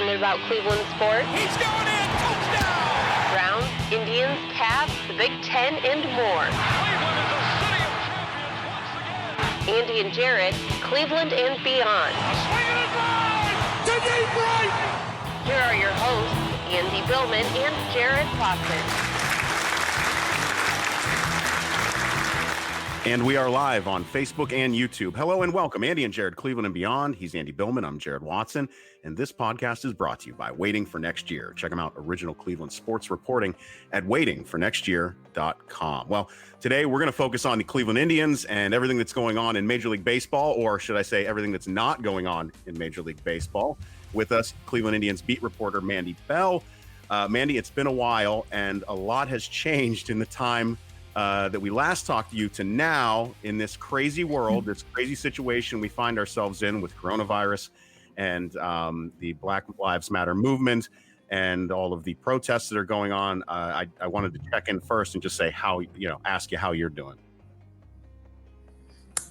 passionate about Cleveland sports. He's going in! Touchdown! Browns, Indians, Cavs, the Big Ten, and more. Cleveland is a city of champions once again! Andy and Jarid, Cleveland and beyond. A swing and a drive! To deep right! Here are your hosts, Andy Billman and Jarid Clase. And we are live on Facebook and YouTube. Hello and welcome, Andy and Jarid, Cleveland and beyond. He's Andy Billman. I'm Jarid Watson. And this podcast is brought to you by Waiting for Next Year. Check them out, original Cleveland sports reporting at waitingfornextyear.com. Well, today we're going to focus on the Cleveland Indians and everything that's going on in Major League Baseball, or should I say everything that's not going on in Major League Baseball. With us, Cleveland Indians beat reporter Mandy Bell. Mandy, it's been a while and a lot has changed in the time that we last talked to you to now in this crazy world, this crazy situation we find ourselves in with coronavirus and the Black Lives Matter movement and all of the protests that are going on. I wanted to check in first and just say ask you how you're doing.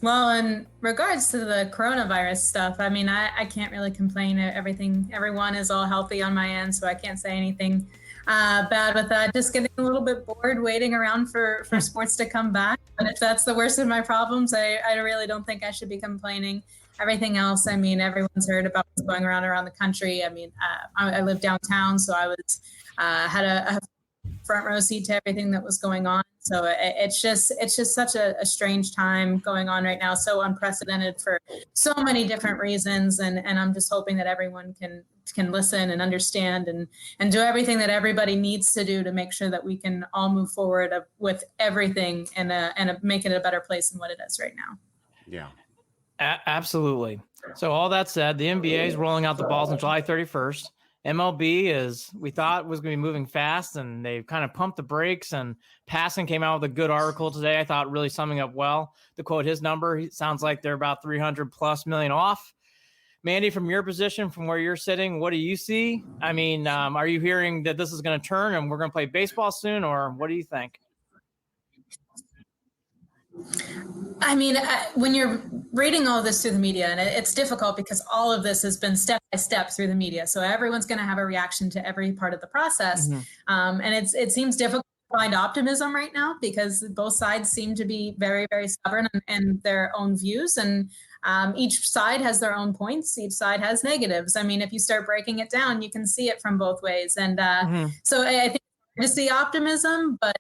Well, in regards to the coronavirus stuff, I mean, I can't really complain. Everyone is all healthy on my end, so I can't say anything bad with that. Just getting a little bit bored waiting around for sports to come back. But if that's the worst of my problems, I really don't think I should be complaining. Everything else, I mean, everyone's heard about what's going around the country. I mean, I live downtown, so I was had a front row seat to everything that was going on. So it's just such a strange time going on right now, so unprecedented for so many different reasons. And I'm just hoping that everyone can listen and understand and do everything that everybody needs to do to make sure that we can all move forward with everything and make it a better place than what it is right now. Yeah. Absolutely. So all that said, the NBA is rolling out the balls on July 31st. MLB we thought was going to be moving fast, and they've kind of pumped the brakes, and Passan came out with a good article today. I thought really summing up well. To quote his number, it sounds like they're about $300+ million off. Mandy, from your position, from where you're sitting, what do you see? I mean, are you hearing that this is going to turn and we're going to play baseball soon, or what do you think? I mean, when you're reading all this through the media, and it's difficult because all of this has been step by step through the media. So everyone's going to have a reaction to every part of the process. Mm-hmm. And it seems difficult to find optimism right now because both sides seem to be very, very stubborn in their own views. And each side has their own points. Each side has negatives. I mean, if you start breaking it down, you can see it from both ways. And so I think to see optimism, but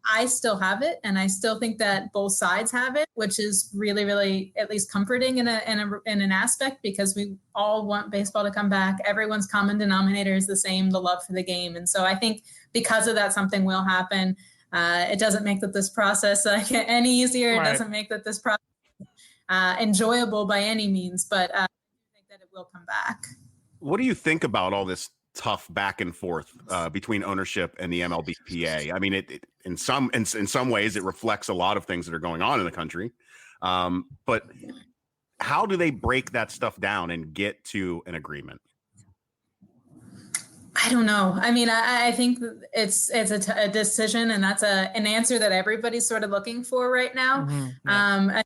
I still have it, and I still think that both sides have it, which is really, really at least comforting in an aspect, because we all want baseball to come back. Everyone's common denominator is the same, the love for the game, and so I think because of that, something will happen. It doesn't make this process any easier. Right. It doesn't make this process enjoyable by any means, but I think that it will come back. What do you think about all this tough back and forth between ownership and the MLBPA? I mean, it in some ways it reflects a lot of things that are going on in the country. But how do they break that stuff down and get to an agreement? I don't know. I mean, I think it's a decision, and that's an answer that everybody's sort of looking for right now. Mm-hmm. Yeah.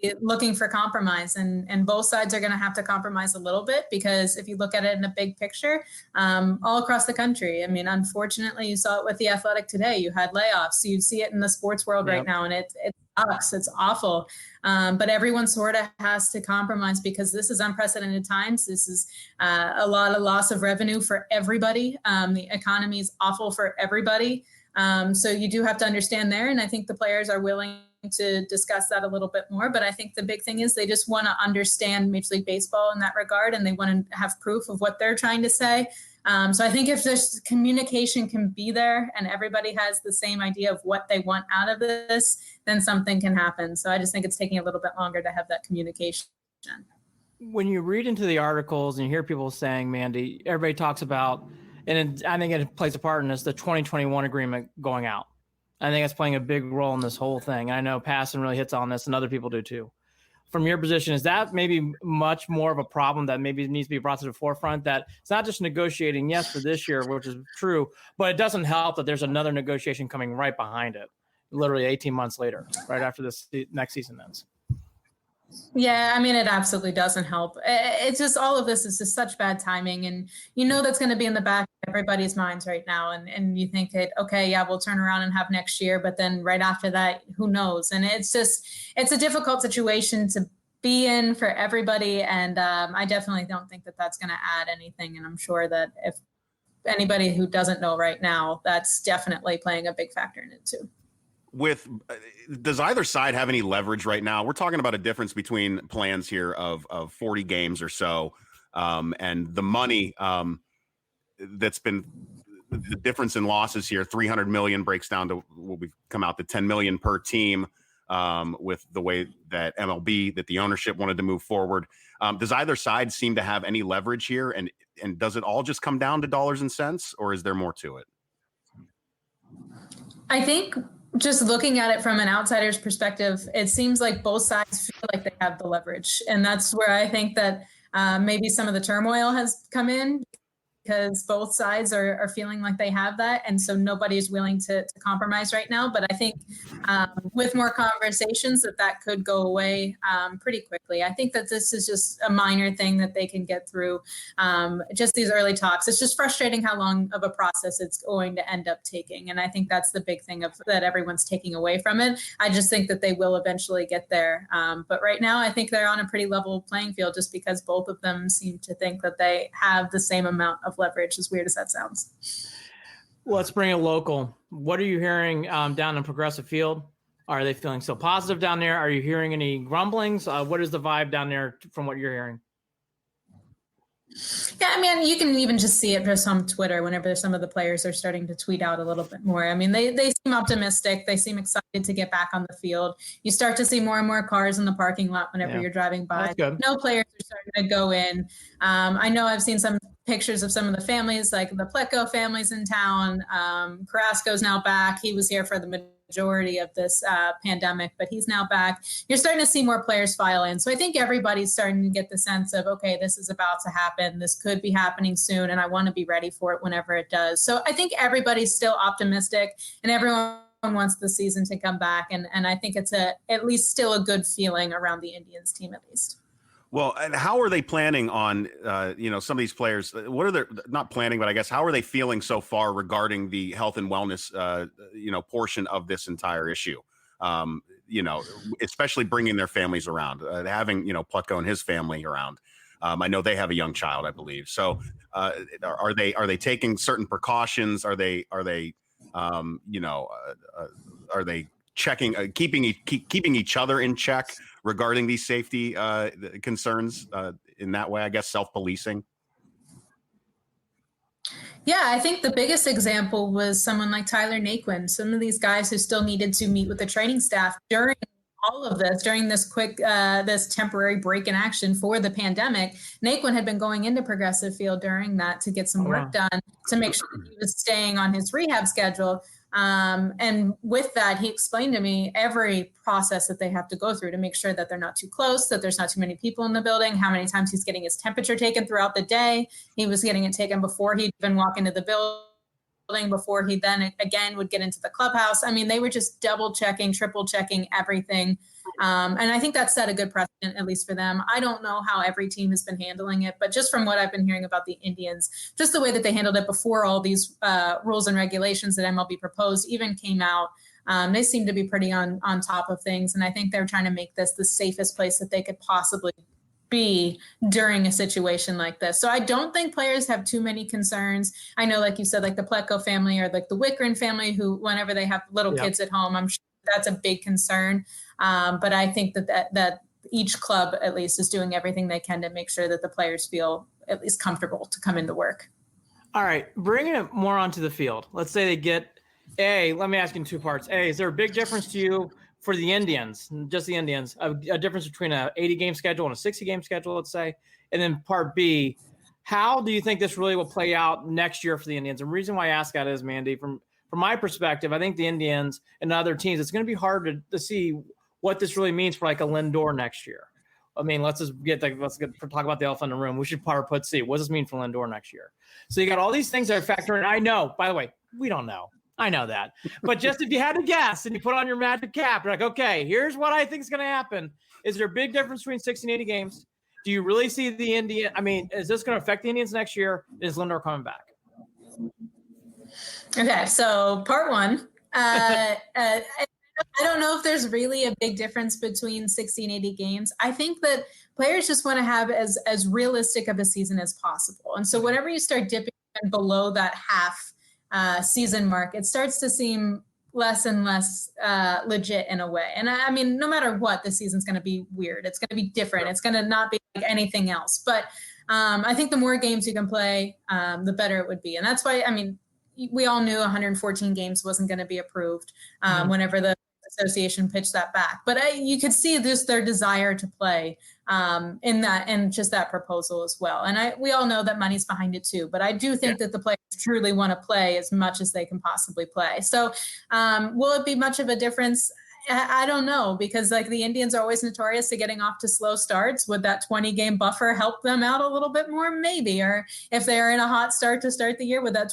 Be looking for compromise, and both sides are going to have to compromise a little bit, because if you look at it in a big picture, all across the country, I mean, unfortunately, you saw it with The Athletic today. You had layoffs. So you see it in the sports world right now, and it sucks. It's awful. But everyone sort of has to compromise, because this is unprecedented times. This is a lot of loss of revenue for everybody. The economy is awful for everybody. So you do have to understand there, and I think the players are willing to discuss that a little bit more. But I think the big thing is they just want to understand Major League Baseball in that regard, and they want to have proof of what they're trying to say. So I think if this communication can be there and everybody has the same idea of what they want out of this, then something can happen. So I just think it's taking a little bit longer to have that communication. When you read into the articles and you hear people saying, Mandy, everybody talks about, and I think it plays a part in this, the 2021 agreement going out. I think it's playing a big role in this whole thing. I know Passan really hits on this, and other people do too. From your position, is that maybe much more of a problem that maybe needs to be brought to the forefront, that it's not just negotiating, yes, for this year, which is true, but it doesn't help that there's another negotiation coming right behind it, literally 18 months later, right after this next season ends? Yeah, I mean, it absolutely doesn't help. It's just all of this is just such bad timing. And that's going to be in the back of everybody's minds right now. And you think that, okay, yeah, we'll turn around and have next year. But then right after that, who knows? And it's a difficult situation to be in for everybody. And I definitely don't think that that's going to add anything. And I'm sure that if anybody who doesn't know right now, that's definitely playing a big factor in it too. Does either side have any leverage right now? We're talking about a difference between plans here of 40 games or so, and the money that's been the difference in losses here. 300 million breaks down to what we've come out to 10 million per team, with the way that MLB, that the ownership wanted to move forward. Does either side seem to have any leverage here, and does it all just come down to dollars and cents, or is there more to it? I think just looking at it from an outsider's perspective, it seems like both sides feel like they have the leverage. And that's where I think that maybe some of the turmoil has come in, because both sides are feeling like they have that. And so nobody's willing to compromise right now. But I think with more conversations that could go away pretty quickly. I think that this is just a minor thing that they can get through, just these early talks. It's just frustrating how long of a process it's going to end up taking. And I think that's the big thing that everyone's taking away from it. I just think that they will eventually get there. But right now, I think they're on a pretty level playing field, just because both of them seem to think that they have the same amount of leverage, as weird as that sounds. Let's bring it local. What are you hearing down in Progressive Field? Are they feeling so positive down there? Are you hearing any grumblings? What is the vibe down there from what you're hearing? Yeah, I mean, you can even just see it just on Twitter whenever some of the players are starting to tweet out a little bit more. I mean, they seem optimistic. They seem excited to get back on the field. You start to see more and more cars in the parking lot whenever you're driving by. No players are starting to go in. I know I've seen some pictures of some of the families, like the Pleco families in town. Carrasco's now back. He was here for the majority of this pandemic, but he's now back. You're starting to see more players file in. So I think everybody's starting to get the sense of, okay, this is about to happen. This could be happening soon, and I want to be ready for it whenever it does. So I think everybody's still optimistic, and everyone wants the season to come back. And I think it's at least still a good feeling around the Indians team, at least. Well, and how are they planning on, some of these players? What are their, not planning, but I guess, how are they feeling so far regarding the health and wellness, portion of this entire issue? Especially bringing their families around, having, Plutko and his family around. I know they have a young child, I believe. So are they taking certain precautions? Are they checking, keeping each other in check regarding these safety concerns in that way, I guess, self-policing? Yeah, I think the biggest example was someone like Tyler Naquin, some of these guys who still needed to meet with the training staff during all of this, during this this temporary break in action for the pandemic. Naquin had been going into Progressive Field during that to get some work done to make sure that he was staying on his rehab schedule. And with that, he explained to me every process that they have to go through to make sure that they're not too close, that there's not too many people in the building, how many times he's getting his temperature taken throughout the day. He was getting it taken before he'd even walk into the building, before he then again would get into the clubhouse. I mean, they were just double checking, triple checking everything. And I think that set a good precedent, at least for them. I don't know how every team has been handling it, but just from what I've been hearing about the Indians, just the way that they handled it before all these rules and regulations that MLB proposed even came out, they seem to be pretty on top of things. And I think they're trying to make this the safest place that they could possibly be during a situation like this. So I don't think players have too many concerns. I know, like you said, like the Pleco family or like the Wickren family, who whenever they have little kids at home, I'm sure that's a big concern. But I think that each club at least is doing everything they can to make sure that the players feel at least comfortable to come into work. All right, bringing it more onto the field. Let's say they get let me ask you in two parts. Is there a big difference to you for the Indians, just the Indians, a difference between a 80-game schedule and a 60-game schedule, let's say? And then part B, how do you think this really will play out next year for the Indians? And the reason why I ask that is, Mandy, from my perspective, I think the Indians and other teams, it's going to be hard to see what this really means for like a Lindor next year. I mean, let's talk about the elephant in the room. We should put C. What does this mean for Lindor next year? So you got all these things that are factoring. I know, by the way, we don't know. I know that. But just if you had to guess and you put on your magic cap, you're like, okay, here's what I think is going to happen. Is there a big difference between 60 and 80 games? Do you really see the Indian? I mean, is this going to affect the Indians next year? Is Lindor coming back? Okay, so part one. I don't know if there's really a big difference between 60 and 80 games. I think that players just want to have as realistic of a season as possible. And so whenever you start dipping below that half season mark, it starts to seem less and less legit in a way. And I mean, no matter what, the season's going to be weird. It's going to be different. It's going to not be like anything else. But I think the more games you can play, the better it would be. And that's why, I mean, we all knew 114 games wasn't going to be approved whenever the association pitched that back. But you could see just their desire to play in that, and just that proposal as well. And we all know that money's behind it too. But I do think that the players truly want to play as much as they can possibly play. So will it be much of a difference? I don't know, because like the Indians are always notorious to getting off to slow starts. Would that 20-game buffer help them out a little bit more? Maybe. Or if they're in a hot start to start the year, would that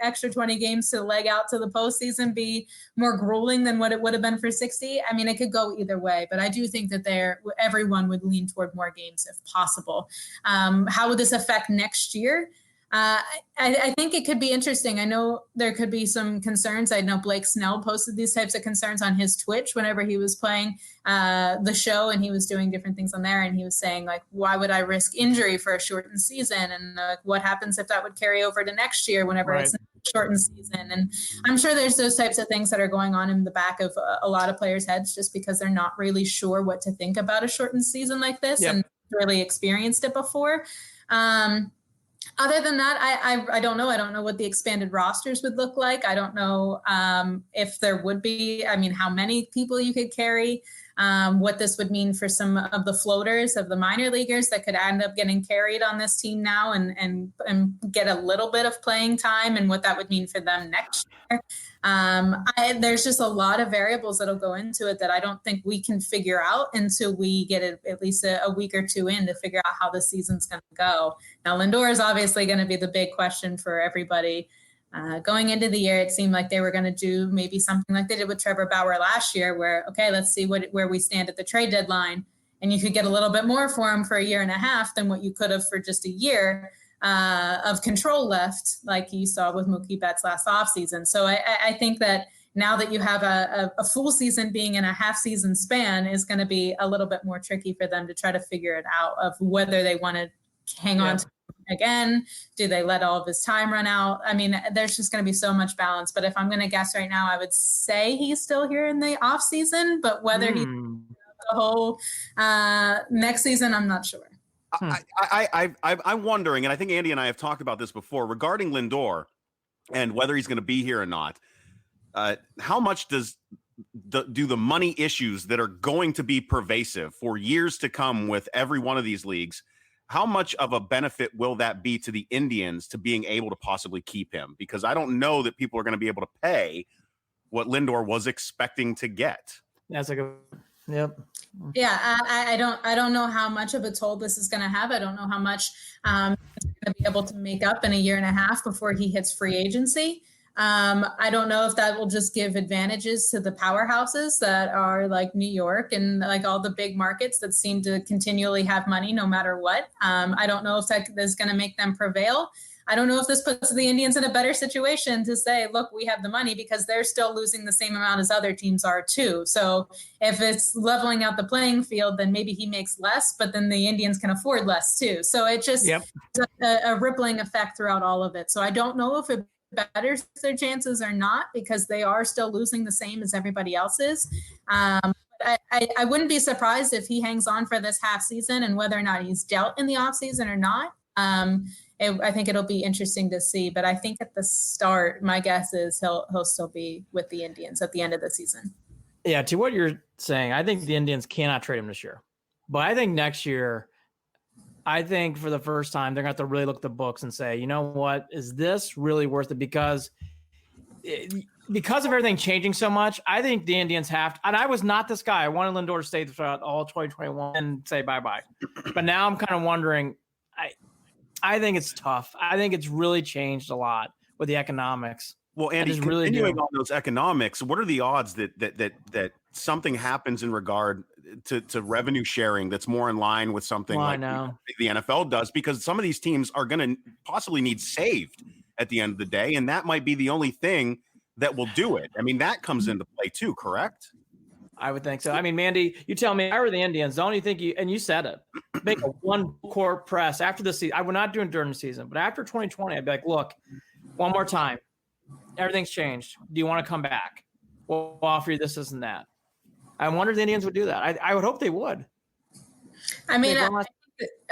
extra 20 games to leg out to the postseason be more grueling than what it would have been for 60? I mean, it could go either way, but I do think that everyone would lean toward more games if possible. How would this affect next year? I think it could be interesting. I know there could be some concerns. I know Blake Snell posted these types of concerns on his Twitch whenever he was playing the show, and he was doing different things on there. And he was saying, like, why would I risk injury for a shortened season? And what happens if that would carry over to next year whenever it's a shortened season? And I'm sure there's those types of things that are going on in the back of a lot of players' heads, just because they're not really sure what to think about a shortened season like this and really experienced it before. Other than that, I don't know. I don't know what the expanded rosters would look like. I don't know if there would be, I mean, how many people you could carry, what this would mean for some of the floaters of the minor leaguers that could end up getting carried on this team now and get a little bit of playing time, and what that would mean for them next year. There's just a lot of variables that'll go into it that I don't think we can figure out until we get at least a week or two in to figure out how the season's going to go. Now, Lindor is obviously going to be the big question for everybody. Going into the year, it seemed like they were going to do maybe something like they did with Trevor Bauer last year, where, okay, let's see where we stand at the trade deadline. And you could get a little bit more for him for a year and a half than what you could have for just a year of control left, like you saw with Mookie Betts last offseason. So I think that now that you have a full season being in a half season span is going to be a little bit more tricky for them to try to figure it out of whether they want to hang on to him again. Do they let all of his time run out? I mean, there's just going to be so much balance. But if I'm going to guess right now, I would say he's still here in the off season, but whether he's the whole next season, I'm not sure. I'm wondering, and I think Andy and I have talked about this before, regarding Lindor and whether he's going to be here or not. How much do the money issues that are going to be pervasive for years to come with every one of these leagues, how much of a benefit will that be to the Indians to being able to possibly keep him? Because I don't know that people are going to be able to pay what Lindor was expecting to get. That's a good. Yep. Yeah, I don't know how much of a toll this is going to have. I don't know how much he's going to be able to make up in a year and a half before he hits free agency. I don't know if that will just give advantages to the powerhouses that are like New York and like all the big markets that seem to continually have money no matter what. I don't know if that is going to make them prevail. I don't know if this puts the Indians in a better situation to say, look, we have the money, because they're still losing the same amount as other teams are too. So if it's leveling out the playing field, then maybe he makes less, but then the Indians can afford less too. So it just a rippling effect throughout all of it. So I don't know if it betters their chances or not, because they are still losing the same as everybody else is. I wouldn't be surprised if he hangs on for this half season, and whether or not he's dealt in the off season or not. I think it'll be interesting to see, but I think at the start, my guess is he'll still be with the Indians at the end of the season. Yeah, to what you're saying, I think the Indians cannot trade him this year. But I think next year, I think for the first time, they're going to have to really look at the books and say, you know what, is this really worth it? Because of everything changing so much, I think the Indians have to, and I was not this guy. I wanted Lindor to stay throughout all 2021 and say bye-bye. But now I'm kind of wondering, I think it's tough. I think it's really changed a lot with the economics. Well, Andy, continuing on those economics, what are the odds that something happens in regard to revenue sharing that's more in line with something like the NFL does, because some of these teams are going to possibly need saved at the end of the day, and that might be the only thing that will do it. I mean, that comes into play too, correct? I would think so. I mean, Mandy, you tell me, if I were the Indians, don't you think you said it, make a one court press after the season. I would not do it during the season, but after 2020, I'd be like, look, one more time. Everything's changed. Do you want to come back? We'll offer you this and that. I wonder if the Indians would do that. I would hope they would. I mean,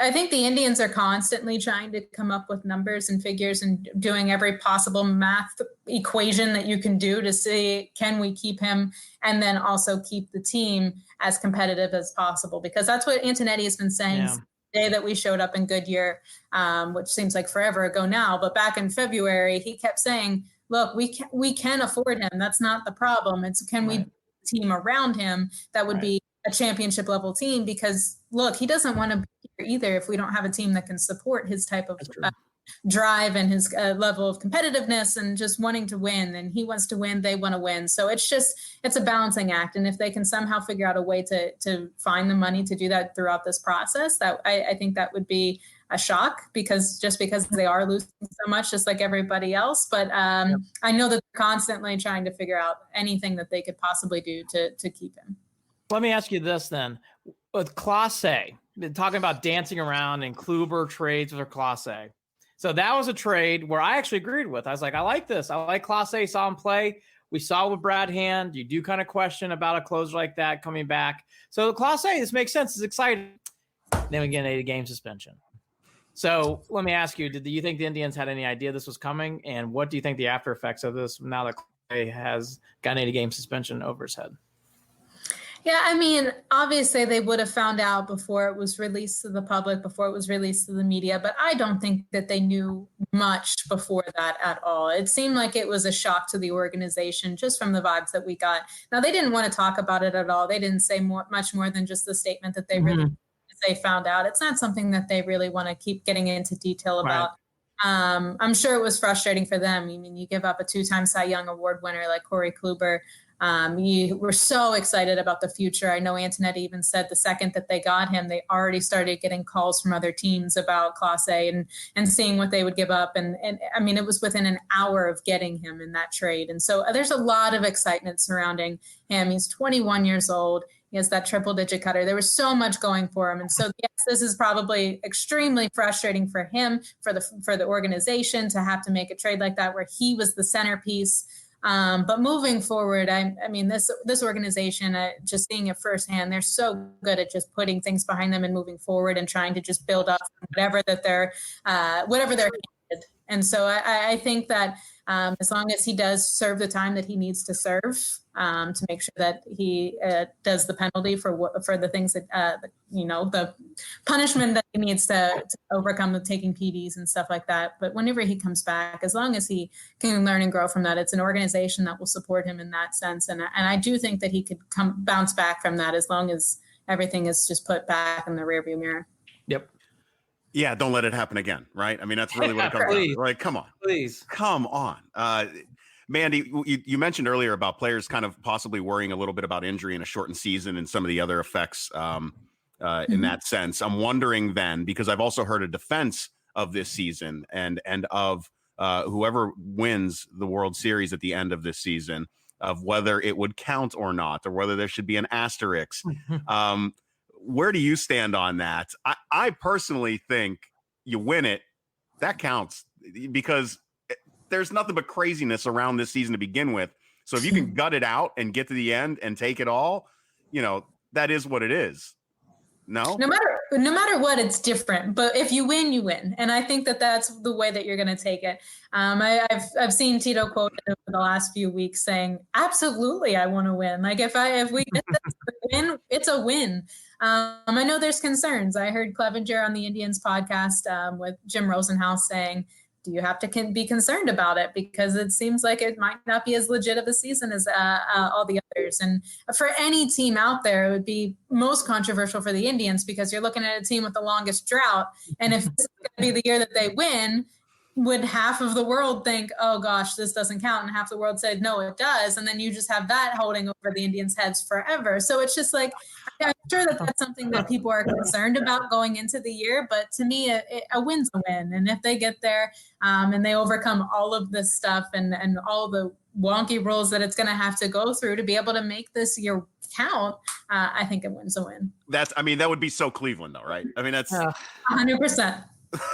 I think the Indians are constantly trying to come up with numbers and figures and doing every possible math equation that you can do to see, can we keep him and then also keep the team as competitive as possible? Because that's what Antonetti has been saying since the day that we showed up in Goodyear, which seems like forever ago now. But back in February, he kept saying, look, we can afford him. That's not the problem. It's can we build a team around him that would be a championship level team? Because look, he doesn't want to be here either if we don't have a team that can support his type of drive and his level of competitiveness and just wanting to win. And he wants to win, they want to win. So it's a balancing act. And if they can somehow figure out a way to find the money to do that throughout this process, that I think that would be a shock, because they are losing so much, just like everybody else. But I know that they're constantly trying to figure out anything that they could possibly do to keep him. Let me ask you this then. With Clase, been talking about dancing around and Kluber trades with Clase. So that was a trade where I actually agreed with. I was like, I like this. I like Clase. Saw him play. We saw with Brad Hand. You do kind of question about a closer like that coming back. So Clase, this makes sense. It's exciting. Then we get an 80-game suspension. So let me ask you, do you think the Indians had any idea this was coming? And what do you think the after effects of this now that Clase has got an 80-game suspension over his head? Yeah, I mean, obviously they would have found out before it was released to the public, before it was released to the media, but I don't think that they knew much before that at all. It seemed like it was a shock to the organization just from the vibes that we got. Now, they didn't want to talk about it at all. They didn't say much more than just the statement that they found out. It's not something that they really want to keep getting into detail about. Right. I'm sure it was frustrating for them. I mean, you give up a 2-time Cy Young Award winner like Corey Kluber. You were so excited about the future. I know Antonetti even said the second that they got him, they already started getting calls from other teams about Clase and seeing what they would give up. And I mean, it was within an hour of getting him in that trade. And so there's a lot of excitement surrounding him. He's 21 years old. He has that triple-digit cutter. There was so much going for him. And so, yes, this is probably extremely frustrating for him, for the organization to have to make a trade like that where he was the centerpiece. But moving forward, I mean, this organization, just seeing it firsthand, they're so good at just putting things behind them and moving forward and trying to just build up whatever they're handed. And so I think that as long as he does serve the time that he needs to serve, to make sure that he does the penalty for the things that the punishment that he needs to overcome with taking PDs and stuff like that. But whenever he comes back, as long as he can learn and grow from that, it's an organization that will support him in that sense. And I do think that he could bounce back from that as long as everything is just put back in the rearview mirror. Yep. Yeah, don't let it happen again, right? I mean, that's really what it comes down to. Like, come on. Please. Come on. Mandy, you mentioned earlier about players kind of possibly worrying a little bit about injury in a shortened season and some of the other effects in that sense. I'm wondering then, because I've also heard a defense of this season and of whoever wins the World Series at the end of this season, of whether it would count or not, or whether there should be an asterisk. Where do you stand on that? I personally think you win it, that counts, because there's nothing but craziness around this season to begin with. So if you can gut it out and get to the end and take it all, that is what it is. No matter what, it's different. But if you win, you win. And I think that that's the way that you're going to take it. I've seen Tito quoted over the last few weeks saying, absolutely, I want to win. Like if we get this win, it's a win. I know there's concerns. I heard Clevenger on the Indians podcast with Jim Rosenhaus saying, do you have to be concerned about it? Because it seems like it might not be as legit of a season as all the others. And for any team out there, it would be most controversial for the Indians because you're looking at a team with the longest drought. And if this is going to be the year that they win, would half of the world think, oh gosh, this doesn't count, and half the world said no, it does, and then you just have that holding over the Indians' heads forever. So it's just like, I'm sure that that's something that people are concerned about going into the year, but to me, a win's a win. And if they get there and they overcome all of this stuff and all the wonky rules that it's going to have to go through to be able to make this year count, I think a win's a win. That would be so Cleveland though, right? I mean, that's 100%.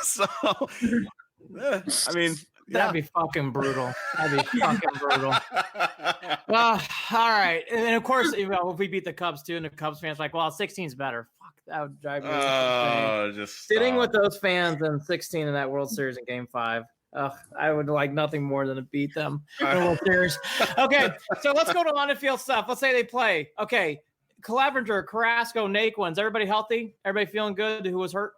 So, I mean, that'd be fucking brutal. That'd be fucking brutal. Well, all right. And then, of course, if we beat the Cubs too, and the Cubs fans are like, well, 16's better. Fuck, that would drive me insane. Just sitting with those fans in 16 in that World Series in Game 5. I would like nothing more than to beat them in the World Series. Okay, so let's go to on-the-field stuff. Let's say they play. Okay, Clevenger, Carrasco, Naquin's. Everybody healthy? Everybody feeling good? Who was hurt?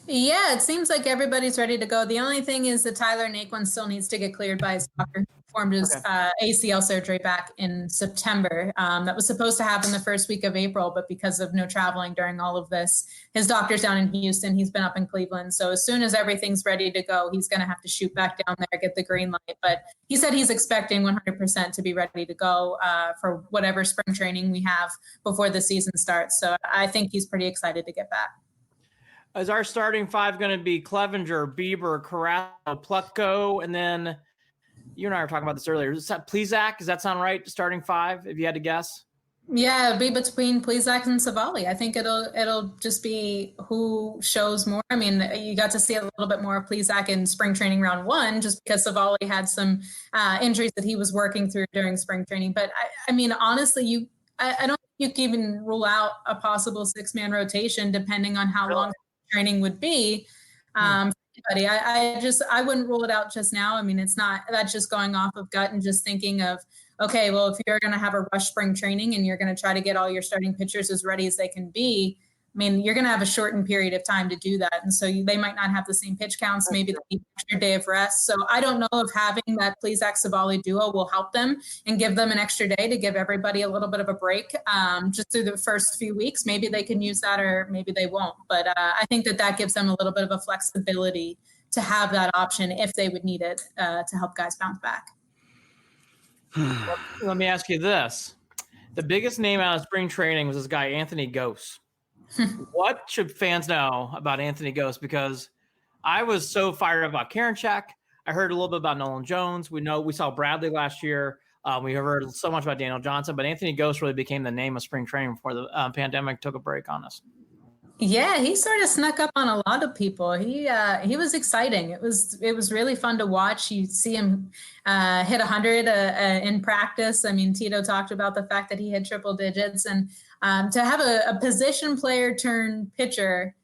Yeah, it seems like everybody's ready to go. The only thing is that Tyler Naquin still needs to get cleared by his doctor. Performed his ACL surgery back in September. That was supposed to happen the first week of April, but because of no traveling during all of this, his doctor's down in Houston. He's been up in Cleveland. So as soon as everything's ready to go, he's going to have to shoot back down there, get the green light. But he said he's expecting 100% to be ready to go for whatever spring training we have before the season starts. So I think he's pretty excited to get back. Is our starting five going to be Clevenger, Bieber, Carrasco, Plutko, and then you and I were talking about this earlier. Is that Plesac? Does that sound right? Starting five, if you had to guess? Yeah, it'd be between Plesac and Savali. I think it'll just be who shows more. I mean, you got to see a little bit more of Plesac in spring training round 1, just because Savali had some injuries that he was working through during spring training. But I mean, honestly, I don't think you can even rule out a possible 6-man rotation depending on how long training would be. For anybody. I wouldn't rule it out just now. I mean, that's just going off of gut and just thinking of, okay, well, if you're going to have a rush spring training and you're going to try to get all your starting pitchers as ready as they can be, I mean, you're going to have a shortened period of time to do that. And so they might not have the same pitch counts. Maybe they need an extra day of rest. So I don't know if having that Plesac-Savali duo will help them and give them an extra day to give everybody a little bit of a break just through the first few weeks. Maybe they can use that or maybe they won't. But I think that gives them a little bit of a flexibility to have that option if they would need it to help guys bounce back. Let me ask you this. The biggest name out of spring training was this guy, Anthony Gose. What should fans know about Anthony Gose? Because I was so fired up about Karinchak. I heard a little bit about Nolan Jones. We saw Bradley last year. We heard so much about Daniel Johnson, but Anthony Gose really became the name of spring training before the pandemic took a break on us. Yeah, he sort of snuck up on a lot of people. He was exciting. It was really fun to watch. You see him hit 100 in practice. I mean, Tito talked about the fact that he had triple digits, and to have a position player turn pitcher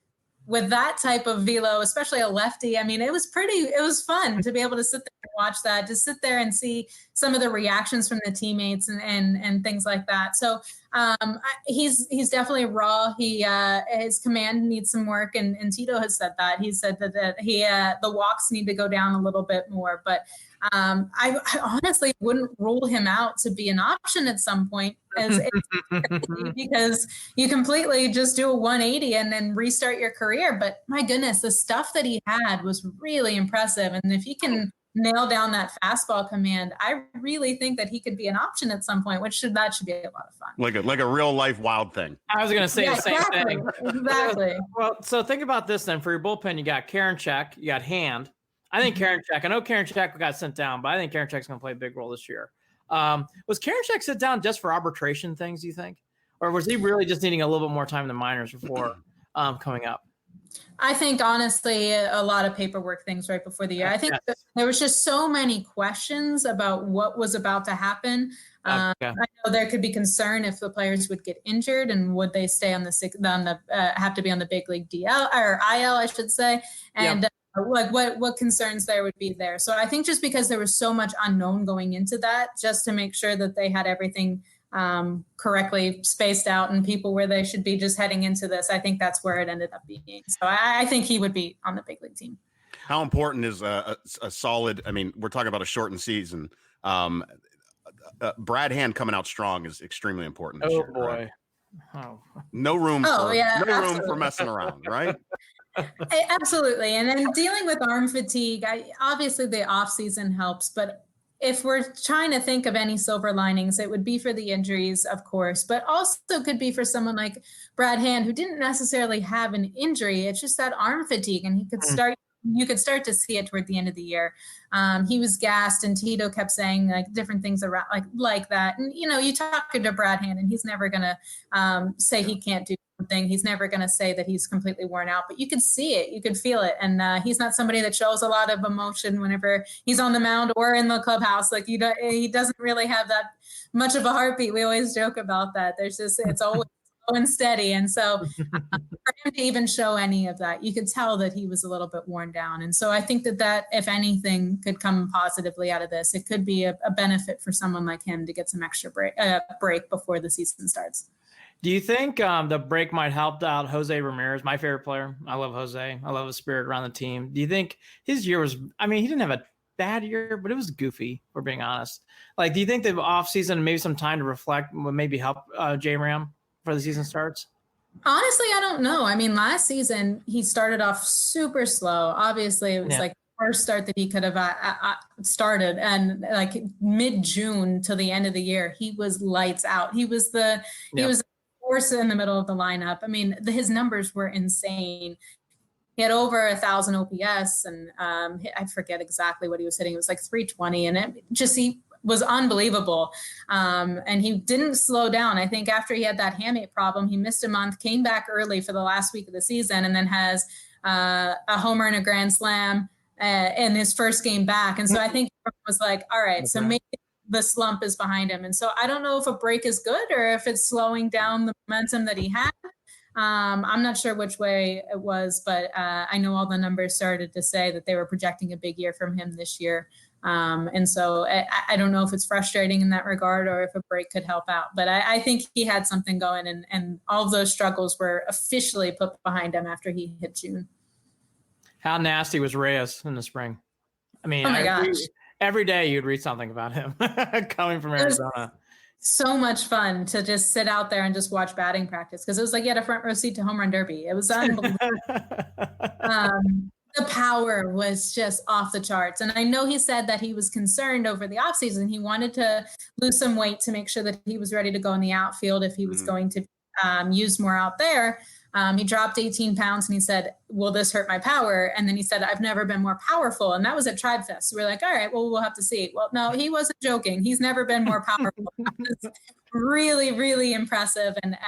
with that type of velo, especially a lefty, I mean, it was fun to be able to sit there and watch that, to sit there and see some of the reactions from the teammates and things like that. So he's definitely raw. His command needs some work, and Tito has said that. He said that the walks need to go down a little bit more, but I honestly wouldn't rule him out to be an option at some point, because you completely just do a 180 and then restart your career. But my goodness, the stuff that he had was really impressive. And if he can nail down that fastball command, I really think that he could be an option at some point, that should be a lot of fun. Like a real life wild thing. I was going to say the same thing. Exactly. Well, so think about this then. For your bullpen, you got Karinchak, you got Hand. I know Karinchak got sent down, but I think Karinchak's going to play a big role this year. Was Karinchak sent down just for arbitration things, do you think? Or was he really just needing a little bit more time in the minors before coming up? I think, honestly, a lot of paperwork things right before the year. I think there was just so many questions about what was about to happen. I know there could be concern if the players would get injured and would they stay on have to be on the big league DL or IL, I should say. And what concerns there would be there. So I think just because there was so much unknown going into that, just to make sure that they had everything correctly spaced out and people where they should be just heading into this, I think that's where it ended up being. So I think he would be on the big league team. How important is a solid, I mean, we're talking about a shortened season. Brad Hand coming out strong is extremely important this year. Boy. Right? No room for messing around, right? Absolutely. And then dealing with arm fatigue, obviously the off season helps, but if we're trying to think of any silver linings, it would be for the injuries, of course, but also could be for someone like Brad Hand, who didn't necessarily have an injury. It's just that arm fatigue, and you could start to see it toward the end of the year. He was gassed, and Tito kept saying like different things around like that. And, you talk to Brad Hand, and he's never going to say he can't do something. He's never going to say that he's completely worn out, but you could see it, you could feel it. And he's not somebody that shows a lot of emotion whenever he's on the mound or in the clubhouse. Like he doesn't really have that much of a heartbeat. We always joke about that. It's always slow and steady. And so for him to even show any of that, you could tell that he was a little bit worn down. And so I think that if anything could come positively out of this, it could be a benefit for someone like him to get some extra break before the season starts. Do you think the break might help out Jose Ramirez, my favorite player? I love Jose. I love his spirit around the team. Do you think his year was, he didn't have a bad year, but it was goofy, if we're being honest. Like, do you think the offseason, maybe some time to reflect would maybe help J-Ram before the season starts? Honestly, I don't know. Last season, he started off super slow. Obviously, it was like the first start that he could have started. And like mid-June till the end of the year, he was lights out. He was force in the middle of the lineup. His numbers were insane. He had over 1,000 OPS, and I forget exactly what he was hitting. It was like 320, and he was unbelievable. And he didn't slow down. I think after he had that hamate problem, he missed a month, came back early for the last week of the season, and then has a homer and a grand slam in his first game back. And so I think it was like, all right, so maybe the slump is behind him. And so I don't know if a break is good or if it's slowing down the momentum that he had. I'm not sure which way it was, but I know all the numbers started to say that they were projecting a big year from him this year. And so I don't know if it's frustrating in that regard or if a break could help out. But I think he had something going, and all of those struggles were officially put behind him after he hit June. How nasty was Reyes in the spring? Oh my gosh. Every day you'd read something about him coming from Arizona. So much fun to just sit out there and just watch batting practice, because it was like you had a front row seat to home run derby. It was unbelievable. The power was just off the charts. And I know he said that he was concerned over the offseason. He wanted to lose some weight to make sure that he was ready to go in the outfield if he was going to use more out there. He dropped 18 pounds, and he said, will this hurt my power? And then he said, I've never been more powerful. And that was at Tribe Fest. So we're like, all right, well, we'll have to see. Well, no, he wasn't joking. He's never been more powerful. Really, really impressive. And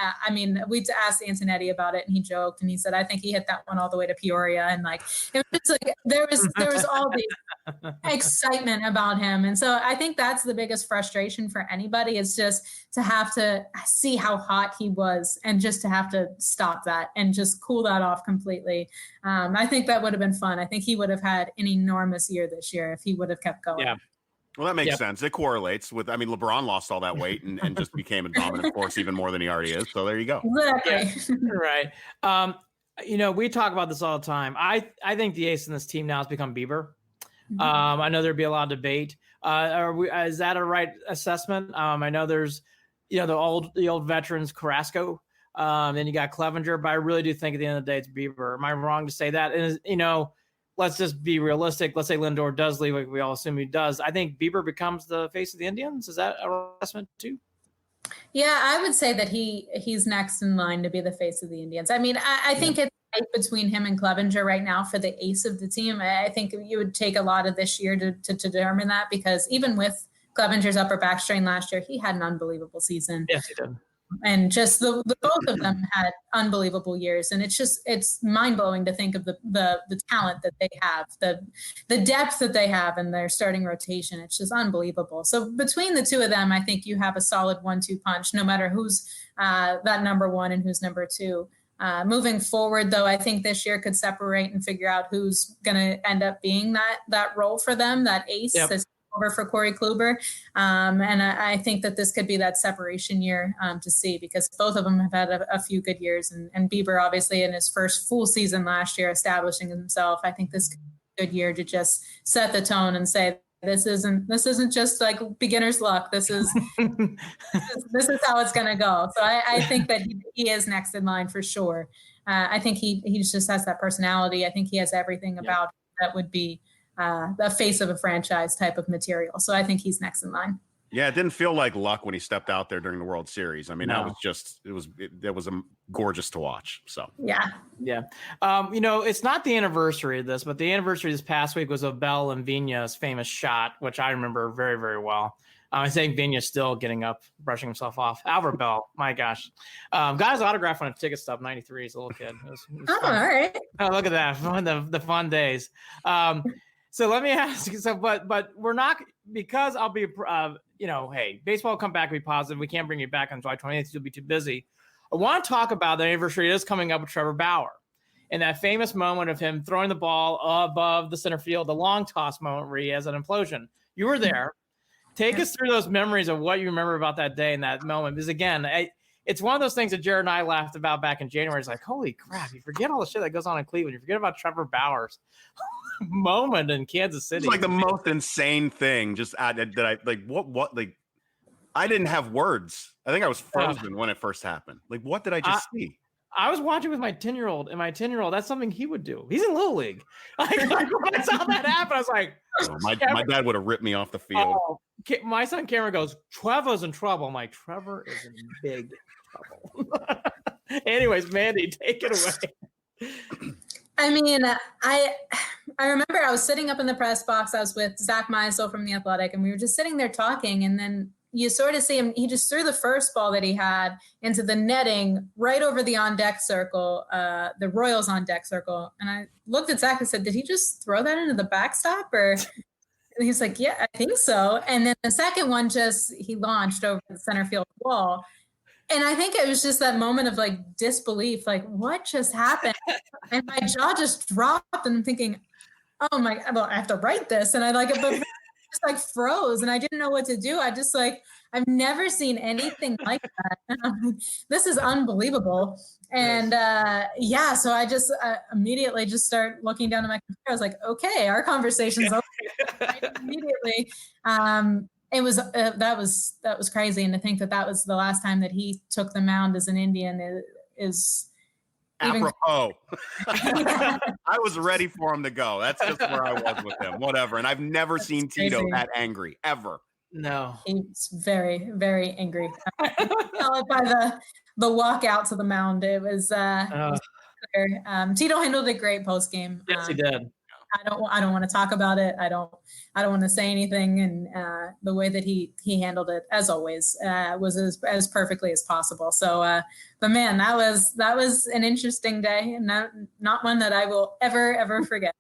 we asked Antonetti about it, and he joked, and he said, I think he hit that one all the way to Peoria. And like, it was like, there was all the excitement about him. And so I think that's the biggest frustration for anybody, is just to have to see how hot he was and just to have to stop that and just cool that off completely. I think that would have been fun. I think he would have had an enormous year this year if he would have kept going. Yeah. Well, that makes sense. It correlates with, LeBron lost all that weight and just became a dominant force even more than he already is. So there you go. Exactly. Right. We talk about this all the time. I think the ace in this team now has become Bieber. I know there'd be a lot of debate. Is that a right assessment? I know there's, the old veterans, Carrasco. Then you got Clevenger, but I really do think at the end of the day, it's Bieber. Am I wrong to say that? And, let's just be realistic. Let's say Lindor does leave, like we all assume he does. I think Bieber becomes the face of the Indians. Is that a assessment too? Yeah, I would say that he's next in line to be the face of the Indians. I think it's right between him and Clevenger right now for the ace of the team. I think you would take a lot of this year to determine that, because even with Clevenger's upper back strain last year, he had an unbelievable season. Yes, he did. And just the both of them had unbelievable years. And it's mind blowing to think of the talent that they have, the depth that they have in their starting rotation. It's just unbelievable. So between the two of them, I think you have a solid 1-2 punch, no matter who's that number one and who's number two. Moving forward, though, I think this year could separate and figure out who's going to end up being that role for them, that ace. Yep. Over for Corey Kluber. And I think that this could be that separation year to see, because both of them have had a few good years. And Bieber, obviously, in his first full season last year, establishing himself. I think this could be a good year to just set the tone and say, this isn't just like beginner's luck. This is this is how it's going to go. So I think that he is next in line for sure. I think he just has that personality. I think he has everything about that would be the face of a franchise type of material. So I think he's next in line. Yeah, it didn't feel like luck when he stepped out there during the World Series. I mean, that was gorgeous to watch. So yeah. It's not the anniversary of this, but the anniversary this past week was of Bell and Vigna's famous shot, which I remember very, very well. I think Vigna's still getting up, brushing himself off. Albert Bell, my gosh. Got his autograph on a ticket stub, 93 as a little kid. It was all right. Oh, look at that. The fun days. So let me ask you, but we're not, because I'll be, hey, baseball will come back and be positive. We can't bring you back on July 28th. You'll be too busy. I want to talk about the anniversary that is coming up with Trevor Bauer and that famous moment of him throwing the ball above the center field, the long toss moment where he has an implosion. You were there. Take us through those memories of what you remember about that day and that moment. Because again, it's one of those things that Jared and I laughed about back in January. It's like, holy crap, you forget all the shit that goes on in Cleveland. You forget about Trevor Bauer's moment in Kansas City. It's like the most insane thing. Just that I I didn't have words. I think I was frozen when it first happened. Like, what did I just see? I was watching with my 10-year-old, and my 10-year-old, that's something he would do. He's in Little League. Like when I saw that happen, I was like, my dad would have ripped me off the field. My son Cameron goes, Trevor's in trouble. I'm like, Trevor is in big trouble. Anyways, Mandy, take it away. I mean, I remember I was sitting up in the press box. I was with Zach Meisel from The Athletic, and we were just sitting there talking, and then you sort of see him. He just threw the first ball that he had into the netting right over the on-deck circle, the Royals on-deck circle. And I looked at Zach and said, did he just throw that into the backstop? Or and he's like, yeah, I think so. And then the second one he launched over the center field wall. And I think it was just that moment of like disbelief, like what just happened? And my jaw just dropped and I'm thinking, oh my, well, I have to write this. And I like it, just like froze and I didn't know what to do. I just like, I've never seen anything like that. And I'm like, this is unbelievable. And so I just immediately just start looking down at my computer. I was like, okay, our conversation's over. Immediately. It was that was crazy. And to think that was the last time that he took the mound as an Indian is apropos. I was ready for him to go. That's just where I was with him. Whatever. And I've never seen Tito that angry ever. No, he's very, very angry. Followed by the walk out to the mound. It was clear. Tito handled it great post game. Yes, he did. I don't want to talk about it. I don't want to say anything. And the way that he handled it, as always, was as perfectly as possible. So, but man, that was an interesting day, and not one that I will ever forget.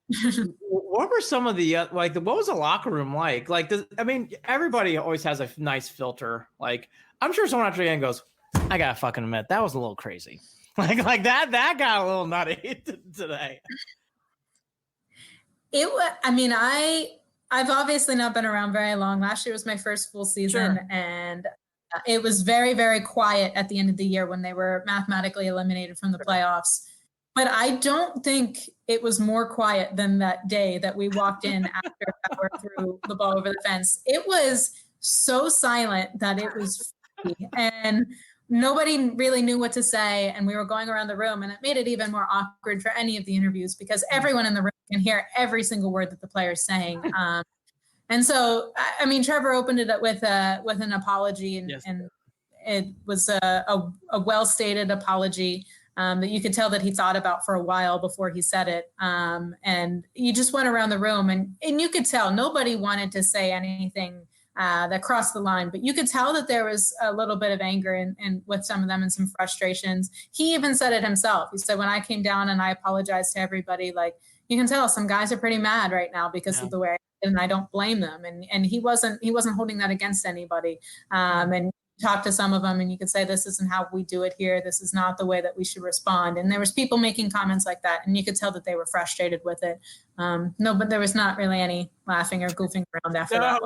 What were some of the what was the locker room like? Like, everybody always has a nice filter. Like, I'm sure someone after the end goes, "I gotta fucking admit that was a little crazy." like that got a little nutty today. I've obviously not been around very long. Last year was my first full season, sure. And it was very, very quiet at the end of the year when they were mathematically eliminated from the playoffs. But I don't think it was more quiet than that day that we walked in after Bauer threw the ball over the fence. It was so silent that it was funny. And nobody really knew what to say, and we were going around the room, and it made it even more awkward for any of the interviews because everyone in the room can hear every single word that the player's saying. And so, Trevor opened it up with an apology, and, yes. And it was a well-stated apology that you could tell that he thought about for a while before he said it. And you just went around the room, and you could tell nobody wanted to say anything that crossed the line, but you could tell that there was a little bit of anger and with some of them and some frustrations. He even said it himself. He said, when I came down and I apologized to everybody, like, you can tell some guys are pretty mad right now because of the way I did, and I don't blame them. And he wasn't holding that against anybody. And talked to some of them and you could say, this isn't how we do it here. This is not the way that we should respond. And there was people making comments like that, and you could tell that they were frustrated with it. No, but there was not really any laughing or goofing around after that.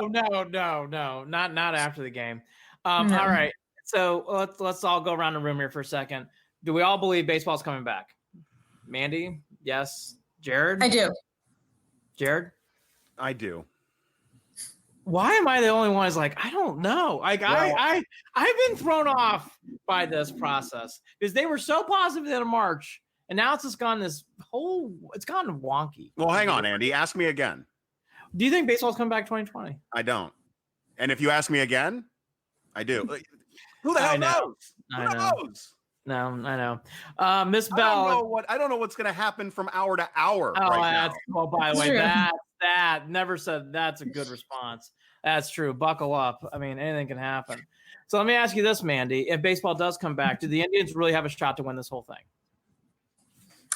No, not after the game. No. All right. So let's all go around the room here for a second. Do we all believe baseball's coming back? Mandy? Yes. Jared? I do. Jared? I do. Why am I the only one who's like, I don't know. Like, I've been thrown off by this process because they were so positive in March, And now it's just gone it's gone wonky. Well, hang on, Andy. Ask me again. Do you think baseball's coming back 2020? I don't. And if you ask me again, I do. Who the hell knows? Who knows? No, I know. Miss Bell. I don't know what's going to happen from hour to hour. Right now. Well, by the way, that never said that's a good response. That's true. Buckle up. I mean, anything can happen. So let me ask you this, Mandy. If baseball does come back, do the Indians really have a shot to win this whole thing?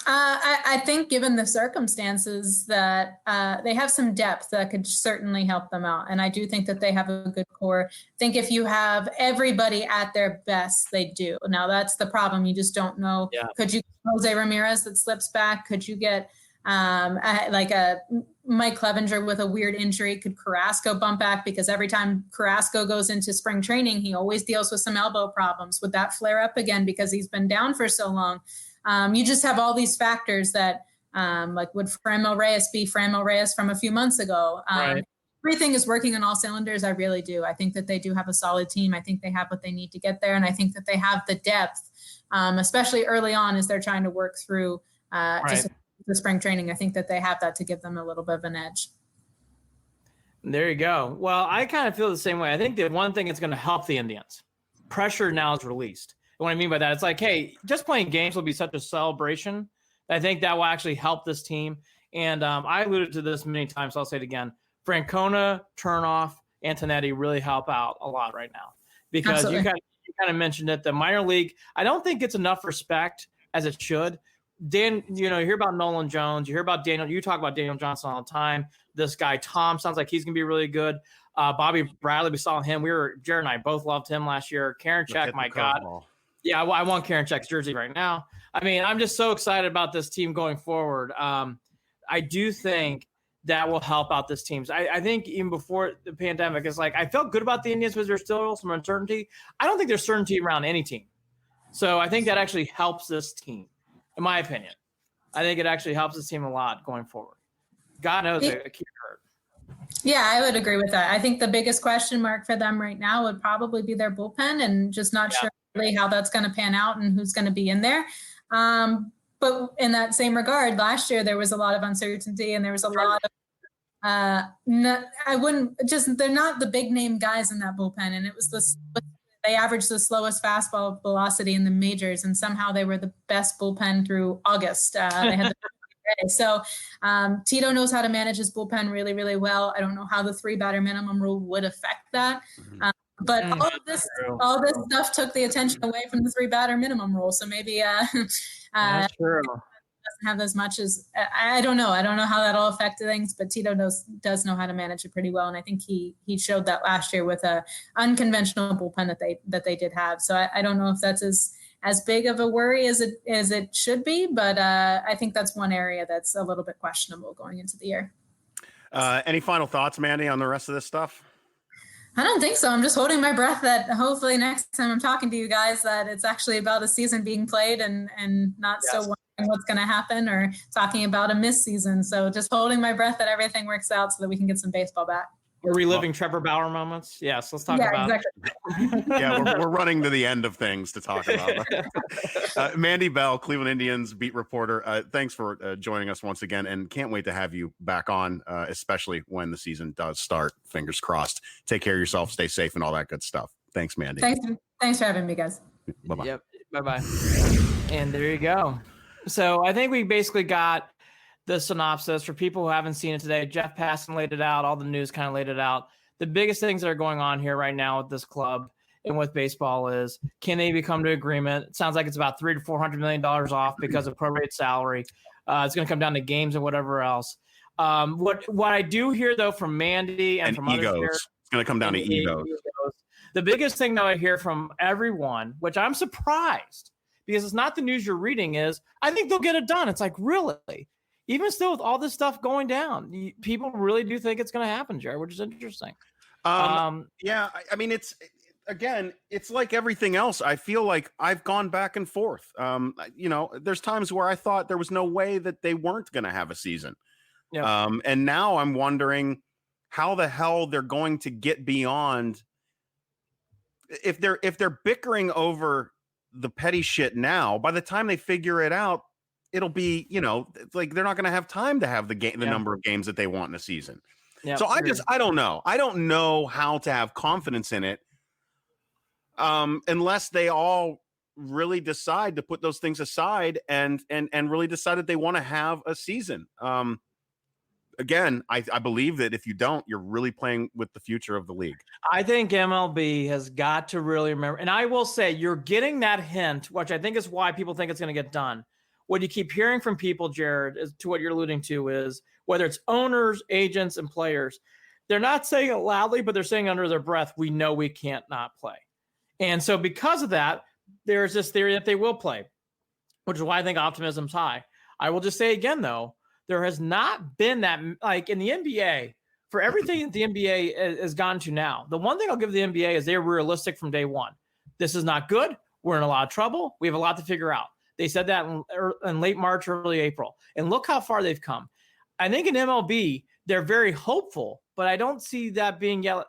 I think given the circumstances that they have some depth that could certainly help them out. And I do think that they have a good core. I think if you have everybody at their best, they do. Now that's the problem. You just don't know. Yeah. Could you get Jose Ramirez that slips back? Could you get like a Mike Clevenger with a weird injury? Could Carrasco bump back? Because every time Carrasco goes into spring training, he always deals with some elbow problems. Would that flare up again because he's been down for so long? You just have all these factors that, like, would Franmil Reyes be Franmil Reyes from a few months ago? Right. Everything is working on all cylinders. I really do. I think that they do have a solid team. I think they have what they need to get there. And I think that they have the depth, especially early on as they're trying to work through just the spring training. I think that they have that to give them a little bit of an edge. There you go. Well, I kind of feel the same way. I think the one thing that's going to help the Indians, pressure now is released. What I mean by that, it's like, hey, just playing games will be such a celebration. I think that will actually help this team. And I alluded to this many times. So I'll say it again. Francona, Turnoff, Antonetti really help out a lot right now because you kind of mentioned it. The minor league, I don't think gets enough respect as it should. Dan, you hear about Nolan Jones, you hear about Daniel, you talk about Daniel Johnson all the time. This guy, Tom, sounds like he's going to be really good. Bobby Bradley, we saw him. Jared and I both loved him last year. Karinchak, my God. Yeah, I want Karinchak's jersey right now. I mean, I'm just so excited about this team going forward. I do think that will help out this team. I think even before the pandemic, it's like I felt good about the Indians because there's still some uncertainty. I don't think there's certainty around any team. So I think that actually helps this team, in my opinion. I think it actually helps this team a lot going forward. God knows a key hurt. Yeah, I would agree with that. I think the biggest question mark for them right now would probably be their bullpen and just not sure really how that's going to pan out and who's going to be in there. But in that same regard, last year there was a lot of uncertainty and there was a lot of they're not the big name guys in that bullpen. And it was they averaged the slowest fastball velocity in the majors. And somehow they were the best bullpen through August. They had So Tito knows how to manage his bullpen really, really well. I don't know how the 3-batter minimum rule would affect that. But all this stuff took the attention away from the 3-batter minimum rule. So maybe that's true. Doesn't have as much as I don't know. I don't know how that'll affect things, but Tito does know how to manage it pretty well. And I think he showed that last year with a unconventional bullpen that they did have. So I don't know if that's as big of a worry as it should be, but I think that's one area that's a little bit questionable going into the year. Any final thoughts, Mandy, on the rest of this stuff? I don't think so. I'm just holding my breath that hopefully next time I'm talking to you guys that it's actually about a season being played and not so wondering what's going to happen or talking about a missed season. So just holding my breath that everything works out so that we can get some baseball back. We're reliving Trevor Bauer moments. Yes, let's talk about it. Yeah, we're running to the end of things to talk about. Mandy Bell, Cleveland Indians beat reporter. Thanks for joining us once again, and can't wait to have you back on, especially when the season does start. Fingers crossed. Take care of yourself, stay safe, and all that good stuff. Thanks, Mandy. Thanks for having me, guys. Bye-bye. Yep. Bye-bye. And there you go. So I think we basically got the synopsis for people who haven't seen it today. Jeff Passan laid it out. All the news kind of laid it out. The biggest things that are going on here right now with this club and with baseball is, can they come to agreement? It sounds like it's about $300 to $400 million off because of prorated salary. It's going to come down to games and whatever else. What I do hear though from Mandy and from egos. Others here, it's going to come down to egos. The biggest thing that I hear from everyone, which I'm surprised because it's not the news you're reading, is I think they'll get it done. It's like, really? Even still with all this stuff going down, people really do think it's going to happen, Jared, which is interesting. Yeah, I mean, it's like everything else. I feel like I've gone back and forth. There's times where I thought there was no way that they weren't going to have a season. Yeah. And now I'm wondering how the hell they're going to get beyond if they're bickering over the petty shit now. By the time they figure it out, it'll be, like they're not going to have time to have the number of games that they want in a season. Yeah, so I don't know. I don't know how to have confidence in it unless they all really decide to put those things aside and really decide that they want to have a season. Again, I believe that if you don't, you're really playing with the future of the league. I think MLB has got to really remember, and I will say you're getting that hint, which I think is why people think it's going to get done. What you keep hearing from people, Jared, is to what you're alluding to is whether it's owners, agents, and players, they're not saying it loudly, but they're saying under their breath, we know we can't not play. And so because of that, there's this theory that they will play, which is why I think optimism's high. I will just say again, though, there has not been that, like in the NBA, for everything that the NBA has gone to now, the one thing I'll give the NBA is they're realistic from day one. This is not good. We're in a lot of trouble. We have a lot to figure out. They said that in late March, early April. And look how far they've come. I think in MLB, they're very hopeful, but I don't see that being yet.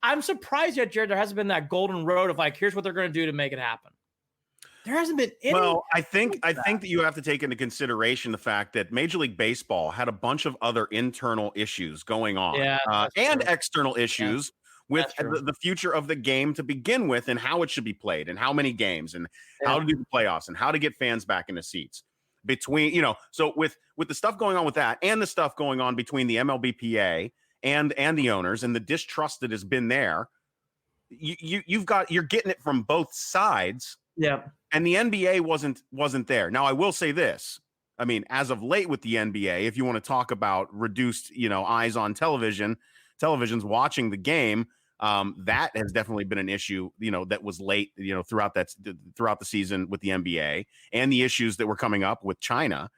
I'm surprised yet, Jared, there hasn't been that golden road of like, here's what they're going to do to make it happen. There hasn't been any. Well, I think that you have to take into consideration the fact that Major League Baseball had a bunch of other internal issues going on, and external issues with the future of the game to begin with, and how it should be played, and how many games, and how to do the playoffs, and how to get fans back in the seats. So with the stuff going on with that, and the stuff going on between the MLBPA and the owners, and the distrust that has been there, you're getting it from both sides. Yeah. And the NBA wasn't there. Now, I will say this. I mean, as of late with the NBA, if you want to talk about reduced, eyes on television's watching the game, that has definitely been an issue, that was late, throughout the season with the NBA, and the issues that were coming up with China.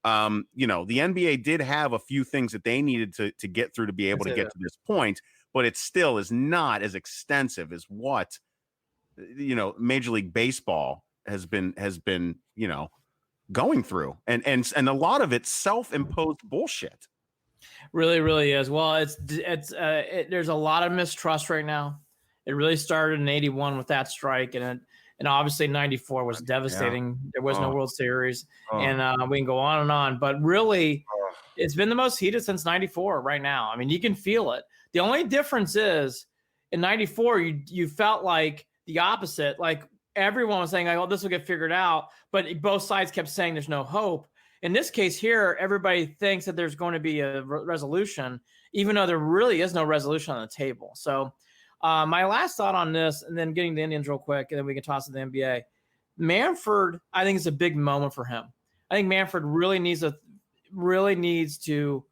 The NBA did have a few things that they needed to get through to be able to get to this point, but it still is not as extensive as what Major League Baseball has been going through, and a lot of it's self-imposed bullshit. Really, really is. Well, there's a lot of mistrust right now. It really started in '81 with that strike, and obviously '94 was devastating. Yeah. There was no World Series, and we can go on and on. But really, it's been the most heated since '94 right now. I mean, you can feel it. The only difference is in '94, you felt like the opposite. Like everyone was saying, "Oh, this will get figured out," but both sides kept saying there's no hope. In this case here, everybody thinks that there's going to be a resolution, even though there really is no resolution on the table. So my last thought on this, and then getting the Indians real quick, and then we can toss to the NBA. Manfred, I think it's a big moment for him. I think Manfred really needs to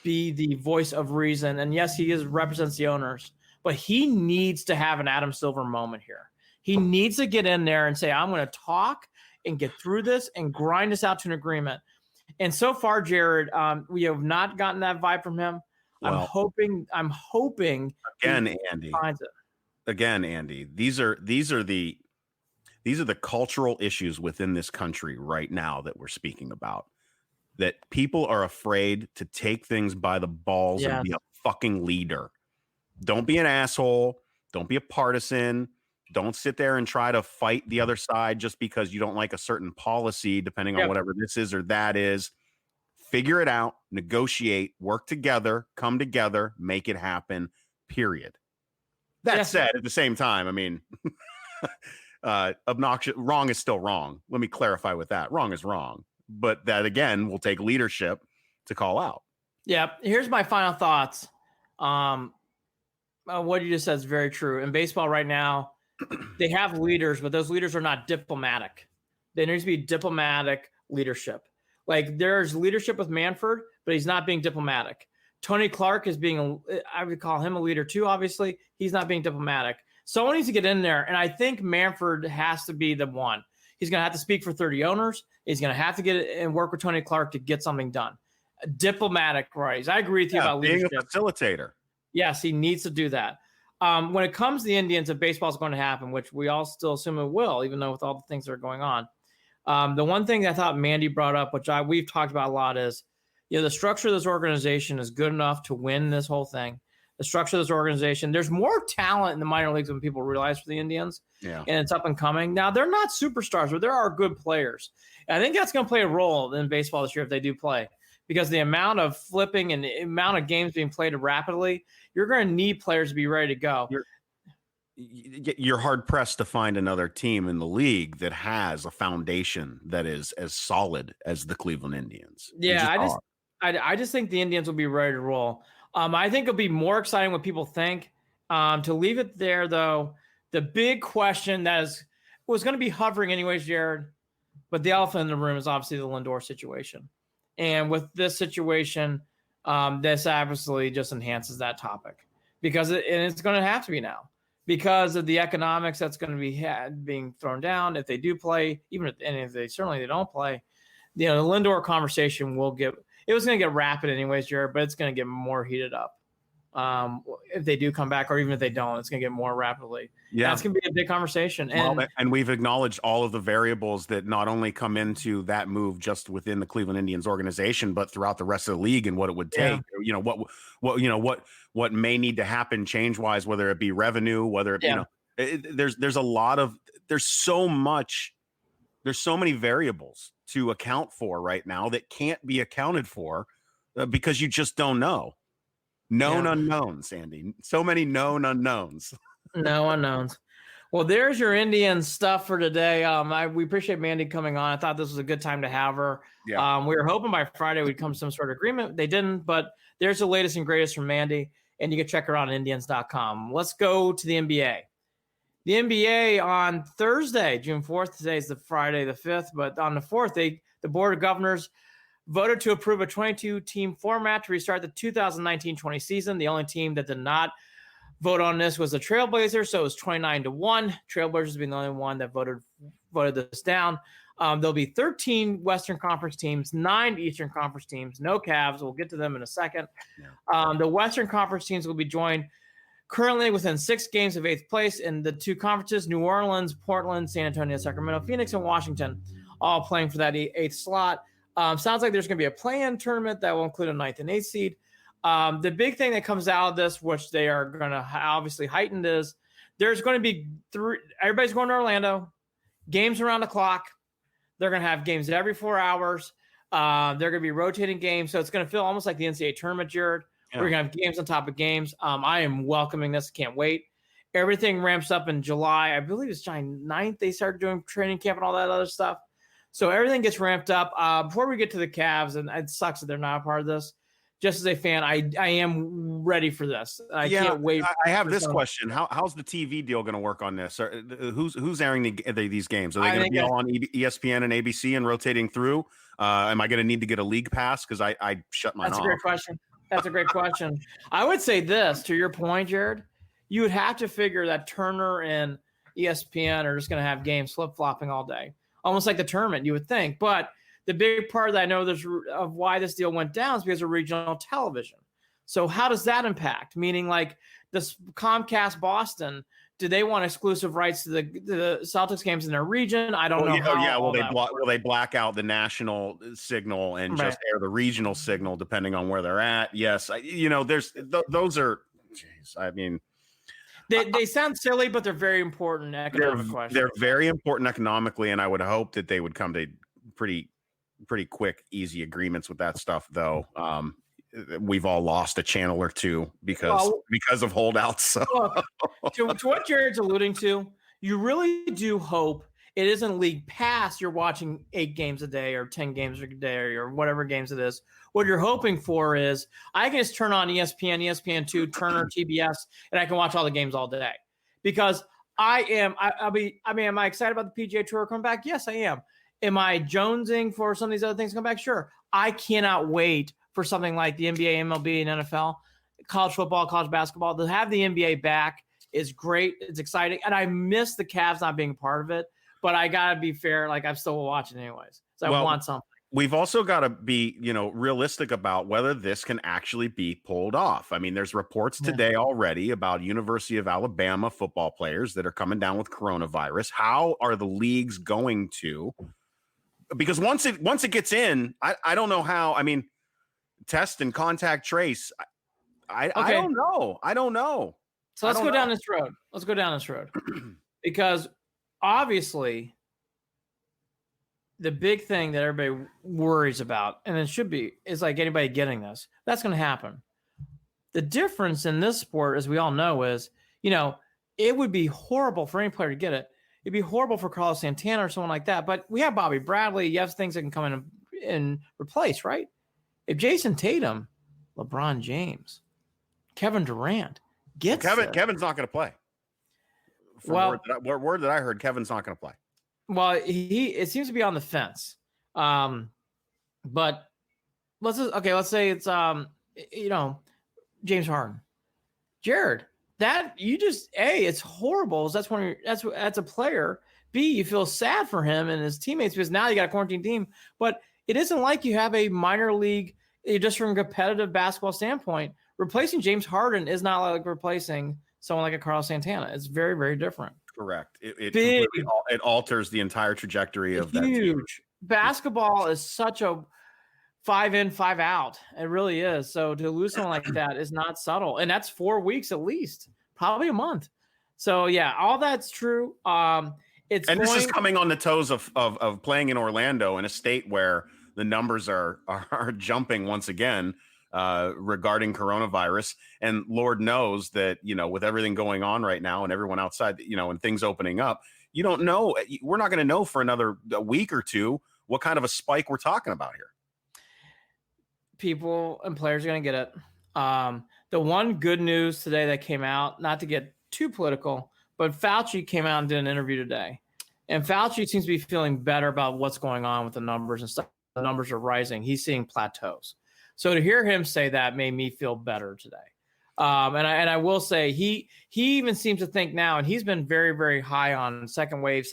be the voice of reason. And yes, he represents the owners, but he needs to have an Adam Silver moment here. He needs to get in there and say, I'm going to talk and get through this and grind this out to an agreement. And so far, Jared, we have not gotten that vibe from him. Well, I'm hoping again, Andy. Again, Andy. These are the cultural issues within this country right now that we're speaking about. That people are afraid to take things by the balls and be a fucking leader. Don't be an asshole. Don't be a partisan. Don't sit there and try to fight the other side just because you don't like a certain policy, depending on whatever this is or that is. Figure it out, negotiate, work together, come together, make it happen, period. That said, at the same time, I mean, obnoxious, wrong is still wrong. Let me clarify with that. Wrong is wrong. But that, again, will take leadership to call out. Yeah. Here's my final thoughts. What you just said is very true. In baseball right now, they have leaders, but those leaders are not diplomatic. There needs to be diplomatic leadership. Like there's leadership with Manfred, but he's not being diplomatic. Tony Clark is I would call him a leader too, obviously. He's not being diplomatic. Someone needs to get in there, and I think Manfred has to be the one. He's going to have to speak for 30 owners. He's going to have to get it and work with Tony Clark to get something done. Diplomatic rights. I agree with you about leadership. Being a facilitator. Yes, he needs to do that. When it comes to the Indians, if baseball is going to happen, which we all still assume it will, even though with all the things that are going on. The one thing I thought Mandy brought up, which we've talked about a lot, is the structure of this organization is good enough to win this whole thing. the structure of this organization. There's more talent in the minor leagues than people realize for the Indians. Yeah. And it's up and coming. Now, they're not superstars, but there are good players. And I think that's going to play a role in baseball this year if they do play, because the amount of flipping and the amount of games being played rapidly, you're going to need players to be ready to go. You're hard pressed to find another team in the league that has a foundation that is as solid as the Cleveland Indians. Yeah, I just think the Indians will be ready to roll. I think it'll be more exciting what people think. To leave it there, though, the big question was going to be hovering anyways, Jared, but the elephant in the room is obviously the Lindor situation. And with this situation, this obviously just enhances that topic because it's going to have to be now because of the economics that's going to be being thrown down if they do play, if they don't play. The Lindor conversation was going to get rapid anyways, Jared, but it's going to get more heated up. If they do come back, or even if they don't, it's going to get more rapidly. Yeah, that's going to be a big conversation. And we've acknowledged all of the variables that not only come into that move just within the Cleveland Indians organization, but throughout the rest of the league and what it would take. Yeah. What may need to happen change wise, whether it be revenue, whether there's so many variables to account for right now that can't be accounted for because you just don't know. Known unknowns, Andy. So many known unknowns. No unknowns. Well, there's your Indian stuff for today. We appreciate Mandy coming on. I thought this was a good time to have her. Yeah. We were hoping by Friday we'd come to some sort of agreement. They didn't, but there's the latest and greatest from Mandy, and you can check her out on Indians.com. Let's go to the NBA. The NBA on Thursday, June 4th. Today is the Friday the 5th, but on the 4th, the Board of Governors voted to approve a 22-team format to restart the 2019-20 season. The only team that did not vote on this was the Trailblazers, so it was 29-1. Trailblazers being the only one that voted this down. There'll be 13 Western Conference teams, 9 Eastern Conference teams, no Cavs. We'll get to them in a second. Yeah. The Western Conference teams will be joined currently within 6 games of 8th place in the 2 conferences, New Orleans, Portland, San Antonio, Sacramento, Phoenix, and Washington, all playing for that 8th slot. Sounds like there's going to be a play-in tournament that will include a 9th and 8th seed. The big thing that comes out of this, which they are going to obviously heighten, is there's going to be everybody's going to Orlando, games around the clock. They're going to have games every 4 hours. They're going to be rotating games. So it's going to feel almost like the NCAA tournament, Jared. Yeah. We're going to have games on top of games. I am welcoming this. Can't wait. Everything ramps up in July. I believe it's July 9th. They started doing training camp and all that other stuff. So everything gets ramped up. Before we get to the Cavs, and it sucks that they're not a part of this, just as a fan, I am ready for this. I can't wait. I have this question. How's the TV deal going to work on this? Who's airing these games? Are they going to be all on ESPN and ABC and rotating through? Am I going to need to get a league pass? Because I shut mine off. That's a great question. That's a great question. I would say this, to your point, Jared, you would have to figure that Turner and ESPN are just going to have games flip-flopping all day. Almost like the tournament, you would think. But the big part that I know of why this deal went down is because of regional television. So how does that impact? Meaning, like this Comcast Boston, do they want exclusive rights to the Celtics games in their region? I don't know. Yeah. Will they black out the national signal and just air the regional signal depending on where they're at? Yes. There's those are. Jeez, I mean. They sound silly, but they're very important economic questions. They're very important economically, and I would hope that they would come to pretty quick, easy agreements with that stuff, though. We've all lost a channel or two because of holdouts. So. Look, to what Jared's alluding to, you really do hope it isn't league pass. You're watching 8 games a day or 10 games a day or whatever games it is. What you're hoping for is I can just turn on ESPN, ESPN2, Turner, TBS, and I can watch all the games all day. Because am I excited about the PGA Tour coming back? Yes, I am. Am I jonesing for some of these other things to come back? Sure. I cannot wait for something like the NBA, MLB, and NFL, college football, college basketball. To have the NBA back is great. It's exciting. And I miss the Cavs not being a part of it. But I got to be fair. Like, I'm still watching anyways. So I want something. We've also got to be, realistic about whether this can actually be pulled off. I mean, there's reports today already about University of Alabama football players that are coming down with coronavirus. How are the leagues going to? Because once it gets in, I don't know how. I mean, test and contact trace. I Okay. don't know. I don't know. So let's go down this road. Let's go down this road because obviously the big thing that everybody worries about, and it should be, is like anybody getting this. That's going to happen. The difference in this sport, as we all know, is, it would be horrible for any player to get it. It'd be horrible for Carlos Santana or someone like that. But we have Bobby Bradley. You have things that can come in and replace, right? If Jason Tatum, LeBron James, Kevin Durant gets Kevin's not going to play. Word that I heard, Kevin's not going to play. Well, it seems to be on the fence. But let's say it's James Harden. Jared, it's horrible. That's a player. B, you feel sad for him and his teammates because now you got a quarantine team. But it isn't like you have a minor league, just from a competitive basketball standpoint. Replacing James Harden is not like replacing someone like a Carlos Santana. It's very, very different. Correct. It alters the entire trajectory of that team. Huge. Basketball is such a 5 in, 5 out. It really is. So to lose someone like that is not subtle. And that's 4 weeks at least, probably a month. So yeah, all that's true. This is coming on the toes of playing in Orlando, in a state where the numbers are jumping once again regarding coronavirus. And Lord knows that, with everything going on right now and everyone outside, and things opening up, you don't know. We're not going to know for another week or two what kind of a spike we're talking about here. People and players are going to get it. The one good news today that came out, not to get too political, but Fauci came out and did an interview today. And Fauci seems to be feeling better about what's going on with the numbers and stuff. The numbers are rising. He's seeing plateaus. So to hear him say that made me feel better today. And I will say he even seems to think now, and he's been very, very high on second wave.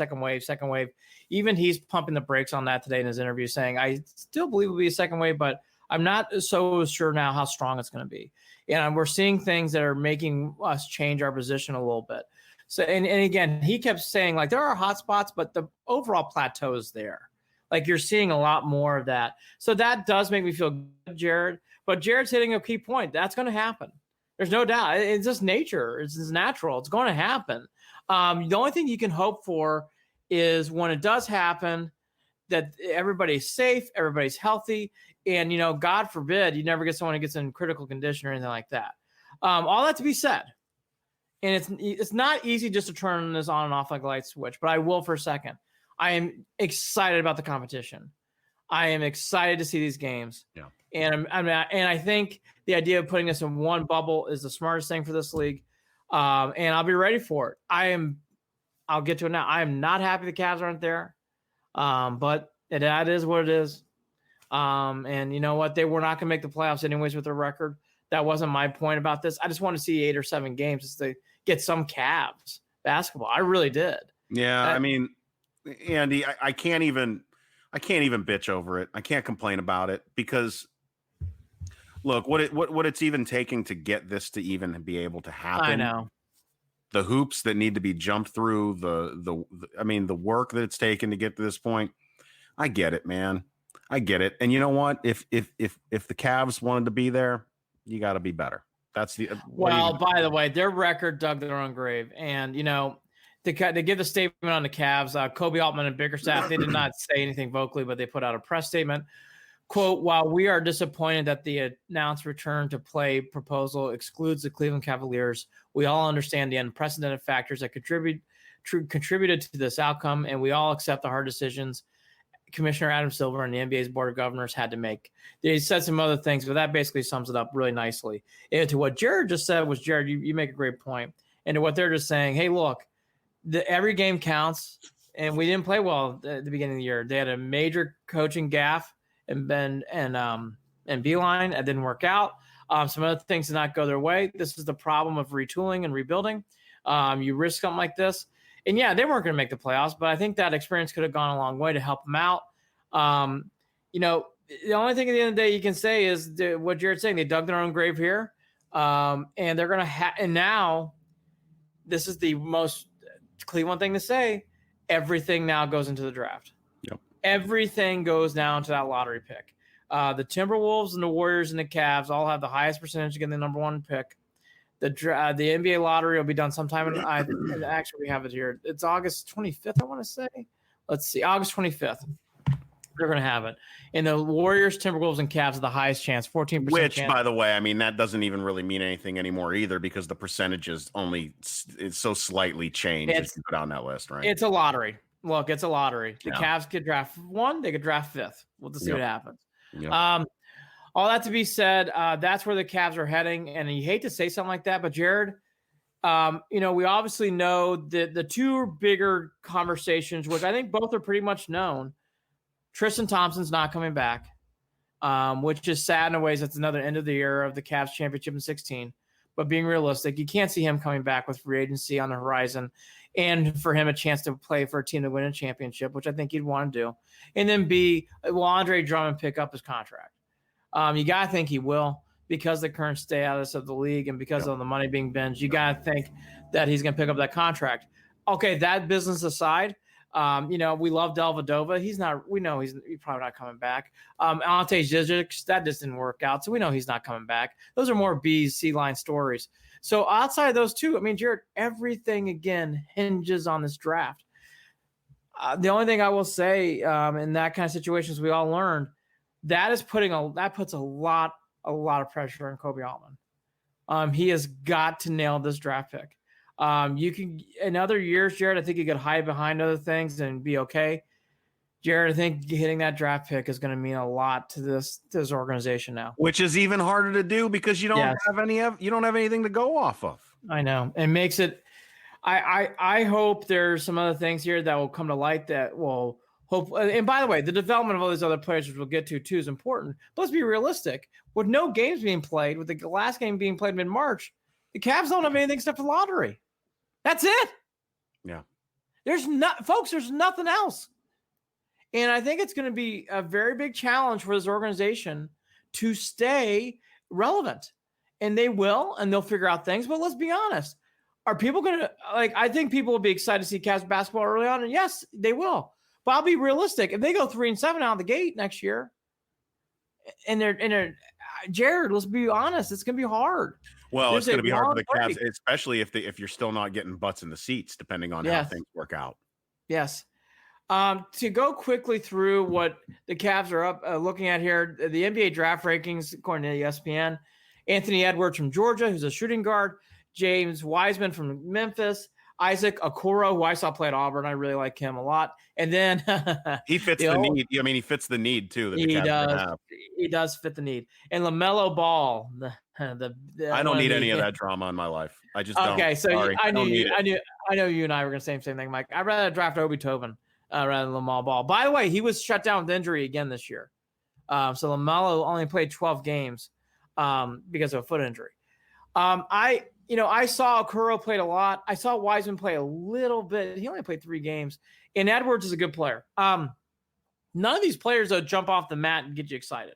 Even he's pumping the brakes on that today in his interview, saying, I still believe it will be a second wave, but I'm not so sure now how strong it's going to be. And we're seeing things that are making us change our position a little bit. So, and again, he kept saying, like, there are hot spots, but the overall plateau is there. Like, you're seeing a lot more of that. So that does make me feel good, Jared. But Jared's hitting a key point. That's going to happen. There's no doubt. It's just nature. It's natural. It's going to happen. The only thing you can hope for is when it does happen, that everybody's safe, everybody's healthy, and, God forbid, you never get someone who gets in critical condition or anything like that. All that to be said. And it's not easy just to turn this on and off like a light switch, but I will for a second. I am excited about the competition. I am excited to see these games. Yeah. And I think the idea of putting this in one bubble is the smartest thing for this league. And I'll be ready for it. I'll get to it now. I am not happy the Cavs aren't there. But that is what it is. And you know what? They were not going to make the playoffs anyways with their record. That wasn't my point about this. I just want to see 8 or 7 games just to get some Cavs basketball. I really did. Yeah. Andy, I can't even bitch over it. I can't complain about it because look, what it's even taking to get this to even be able to happen. I know. The hoops that need to be jumped through, the work that it's taken to get to this point. I get it, man. I get it. And you know what? If the Cavs wanted to be there, you got to be better. That's the by the way, their record dug their own grave. And to give the statement on the Cavs, Kobe Altman and Bickerstaff, they did not say anything vocally, but they put out a press statement. Quote, while we are disappointed that the announced return to play proposal excludes the Cleveland Cavaliers, we all understand the unprecedented factors that contributed to this outcome, and we all accept the hard decisions Commissioner Adam Silver and the NBA's Board of Governors had to make. They said some other things, but that basically sums it up really nicely. And to what Jared just said was, Jared, you make a great point. And to what they're just saying, hey, look, every game counts, and we didn't play well at the beginning of the year. They had a major coaching gaffe and Beeline. It didn't work out. Some other things did not go their way. This is the problem of retooling and rebuilding. You risk something like this. And yeah, they weren't going to make the playoffs, but I think that experience could have gone a long way to help them out. The only thing at the end of the day you can say is what Jared's saying. They dug their own grave here. And they're going to and now this is the most Cleveland thing to say. Everything now goes into the draft. Yep. Everything goes down to that lottery pick. The Timberwolves and the Warriors and the Cavs all have the highest percentage to get the number one pick. The NBA lottery will be done sometime in actually we have it here. It's August 25th, I want to say. Let's see, August 25th. They're going to have it. And the Warriors, Timberwolves, and Cavs are the highest chance, 14%. Which, chance. by the way, I mean, that doesn't even really mean anything anymore either, because the percentages it's so slightly changed as you go down that list, right? It's a lottery. Look, it's a lottery. The Cavs could draft 1, they could draft 5th. We'll just see what happens. Yep. All that to be said, that's where the Cavs are heading. And you hate to say something like that, but Jared, we obviously know that the two bigger conversations, which I think both are pretty much known. Tristan Thompson's not coming back, which is sad in a ways. That's another end of the era of the Cavs championship in 16. But being realistic, you can't see him coming back with free agency on the horizon and for him a chance to play for a team to win a championship, which I think he'd want to do. And then B, will Andre Drummond pick up his contract? You got to think he will, because of the current status of the league and because of the money being binged. You got to think that he's going to pick up that contract. Okay, that business aside, we love Dellavedova. He's probably not coming back. Ante Zizic, that just didn't work out, so we know he's not coming back. Those are more C line stories. So outside of those two, I mean, Jared, everything again hinges on this draft. The only thing I will say in that kind of situations, we all learned that puts a lot of pressure on Kobe Altman. He has got to nail this draft pick. You can, in other years, Jared, I think you could hide behind other things and be okay. Jared, I think hitting that draft pick is going to mean a lot to this organization now. Which is even harder to do because you don't have anything to go off of. I know. It makes it. I hope there's some other things here that will come to light that will hope. And by the way, the development of all these other players, which we'll get to too, is important. But let's be realistic. With no games being played, with the last game being played mid-March, the Cavs don't have anything except for the lottery. That's it. Yeah. There's nothing else. And I think it's going to be a very big challenge for this organization to stay relevant. And they will, and they'll figure out things. But let's be honest. Are people going to, I think people will be excited to see Cavs basketball early on. And yes, they will. But I'll be realistic. If they go 3-7 out of the gate next year, and they're Jared, let's be honest, it's going to be hard. Well, it's going to be hard for the Cavs, especially if you're still not getting butts in the seats, depending on how things work out. Yes. To go quickly through what the Cavs are up looking at here, the NBA draft rankings, according to ESPN, Anthony Edwards from Georgia, who's a shooting guard, James Wiseman from Memphis, Isaac Okoro, who I saw play at Auburn. I really like him a lot. And then he fits the need. I mean, he fits the need too. That the Cavs have. He does fit the need. And LaMelo Ball, I don't need any of that drama in my life. I just don't. Okay, so I know you and I were going to say the same thing, Mike. I'd rather draft Obi Toppin rather than LaMelo Ball. By the way, he was shut down with injury again this year. So LaMelo only played 12 games because of a foot injury. I saw Okoro played a lot. I saw Wiseman play a little bit. He only played 3 games. And Edwards is a good player. None of these players that jump off the mat and get you excited.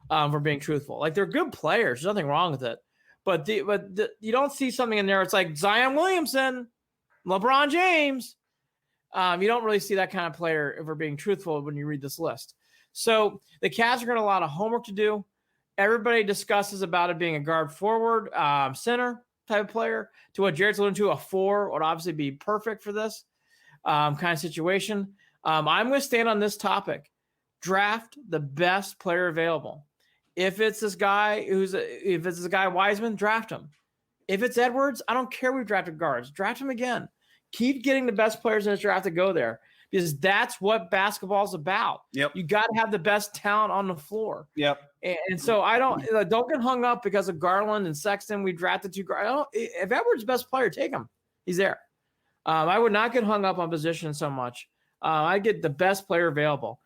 For being truthful, like they're good players. There's nothing wrong with it, but you don't see something in there. It's like Zion Williamson, LeBron James. You don't really see that kind of player, if we're being truthful, when you read this list. So the Cavs are going to have a lot of homework to do. Everybody discusses about it being a guard forward, center type of player. To what Jared's alluding to, a 4 would obviously be perfect for this kind of situation. I'm going to stand on this topic. Draft the best player available. If it's this guy Wiseman, draft him. If it's Edwards, I don't care. We've drafted guards. Draft him again. Keep getting the best players in this draft to go there, because that's what basketball is about. Yep. You got to have the best talent on the floor. Yep. And so I don't get hung up because of Garland and Sexton. We drafted 2 guards. If Edwards is the best player, take him. He's there. I would not get hung up on position so much. I get the best player available.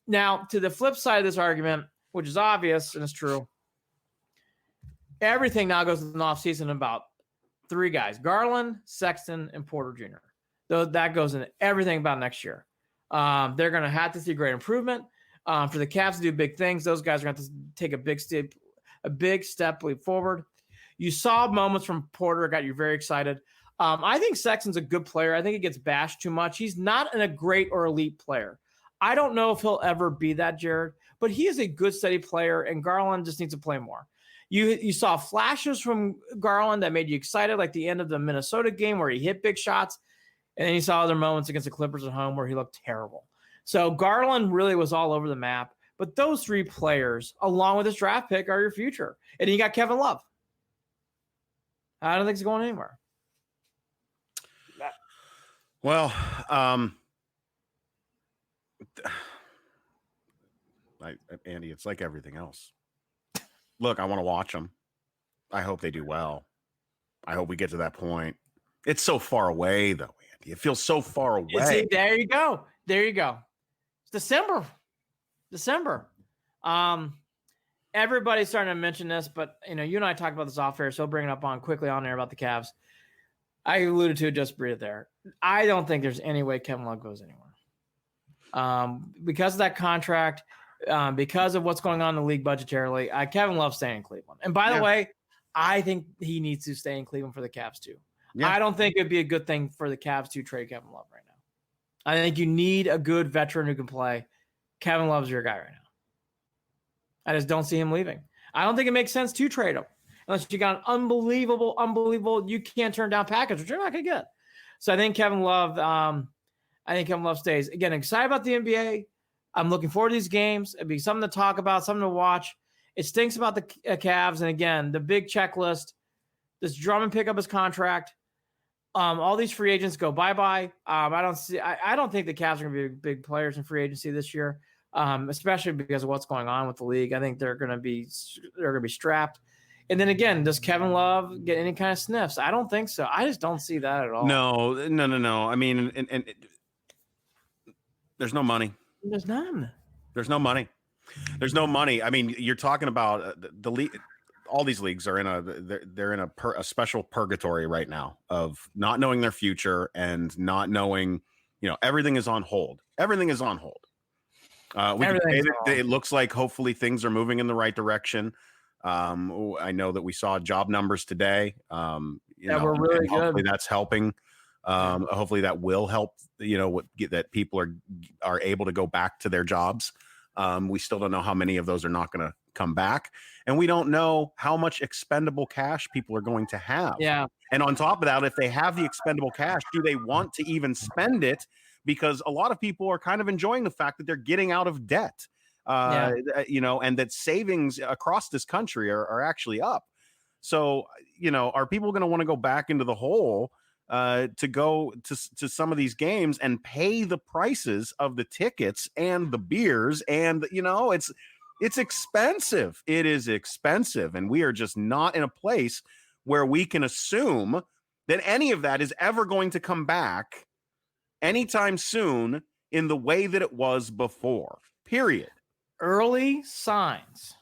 Now, to the flip side of this argument, which is obvious and it's true, everything now goes in the offseason about 3 guys: Garland, Sexton, and Porter Jr. Though that goes into everything about next year. They're going to have to see great improvement. For the Cavs to do big things, those guys are going to have to take a big step leap forward. You saw moments from Porter, got you very excited. I think Sexton's a good player. I think he gets bashed too much. He's not a great or elite player. I don't know if he'll ever be that, Jared, but he is a good, steady player, and Garland just needs to play more. You saw flashes from Garland that made you excited, like the end of the Minnesota game where he hit big shots, and then you saw other moments against the Clippers at home where he looked terrible. So Garland really was all over the map, but those three players, along with his draft pick, are your future. And then you got Kevin Love. I don't think he's going anywhere. Well, Andy, it's like everything else. Look, I want to watch them. I hope they do well. I hope we get to that point. It's so far away, though, Andy. It feels so far away. There you go. There you go. It's December. Everybody's starting to mention this, but you and I talked about this off air, so I'll bring it up quickly on air about the Cavs. I alluded to it, just breathe there. I don't think there's any way Kevin Love goes anywhere. Because of that contract, because of what's going on in the league budgetarily, Kevin Love's staying in Cleveland. And by the way, I think he needs to stay in Cleveland for the Cavs too. Yeah. I don't think it'd be a good thing for the Cavs to trade Kevin Love right now. I think you need a good veteran who can play. Kevin Love's your guy right now. I just don't see him leaving. I don't think it makes sense to trade him unless you got an unbelievable, you can't turn down package, which you're not going to get. So I think Kevin Love stays. Again, excited about the NBA. I'm looking forward to these games. It'd be something to talk about, something to watch. It stinks about the Cavs. And again, the big checklist, this Drummond pick up his contract. All these free agents go bye-bye. I don't think the Cavs are going to be big players in free agency this year, especially because of what's going on with the league. I think they're going to be strapped. And then again, does Kevin Love get any kind of sniffs? I don't think so. I just don't see that at all. No. I mean, and there's no money. There's none. There's no money. There's no money. I mean, you're talking about the league. All these leagues are they're in a special purgatory right now of not knowing their future and not knowing, everything is on hold. Everything is on hold. It looks like hopefully things are moving in the right direction. I know that we saw job numbers today. We're really good. Hopefully that's helping. Hopefully that will help, that people are able to go back to their jobs. We still don't know how many of those are not going to come back. And we don't know how much expendable cash people are going to have. Yeah. And on top of that, if they have the expendable cash, do they want to even spend it? Because a lot of people are kind of enjoying the fact that they're getting out of debt, and that savings across this country are actually up. So, are people going to want to go back into the hole to go to some of these games and pay the prices of the tickets and the beers? And, it's expensive. It is expensive. And we are just not in a place where we can assume that any of that is ever going to come back anytime soon in the way that it was before, period. Early signs.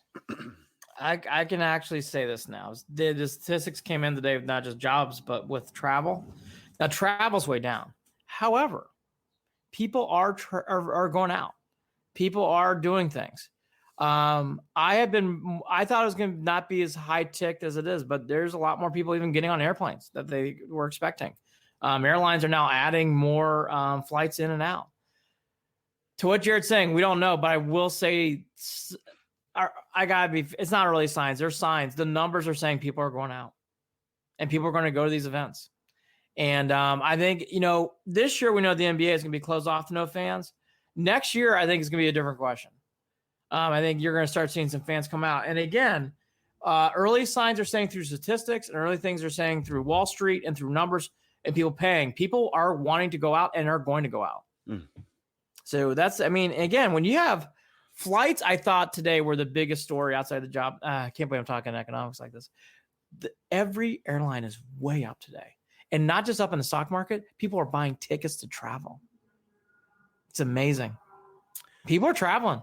I can actually say this now. The statistics came in today with not just jobs, but with travel. Now, travel's way down. However, people are going out. People are doing things. I thought it was going to not be as high ticked as it is, but there's a lot more people even getting on airplanes that they were expecting. Airlines are now adding more flights in and out. To what Jared's saying, we don't know, but I will say it's not really signs. There's signs. The numbers are saying people are going out and people are going to go to these events. And I think, this year we know the NBA is going to be closed off to no fans. Next year, I think it's going to be a different question. I think you're going to start seeing some fans come out. And again, early signs are saying through statistics and early things are saying through Wall Street and through numbers and people paying. People are wanting to go out and are going to go out. So again, when you have flights, I thought today were the biggest story outside the job. I can't believe I'm talking economics like this. Every airline is way up today. And not just up in the stock market. People are buying tickets to travel. It's amazing. People are traveling.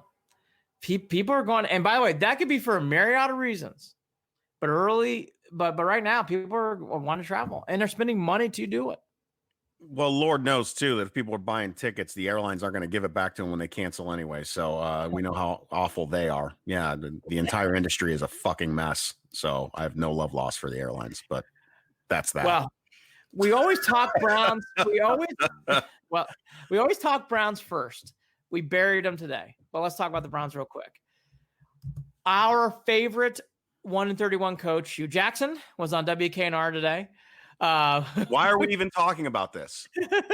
People are going, and by the way, that could be for a myriad of reasons. But right now, people are wanting to travel, and they're spending money to do it. Well, Lord knows too that if people are buying tickets, the airlines aren't going to give it back to them when they cancel anyway. So we know how awful they are. Yeah, the entire industry is a fucking mess. So I have no love lost for the airlines, but that's that. Well, we always talk Browns. We always talk Browns first. We buried them today. But let's talk about the Browns real quick. Our favorite 1-31 coach, Hugh Jackson, was on WKNR today. Why are we even talking about this?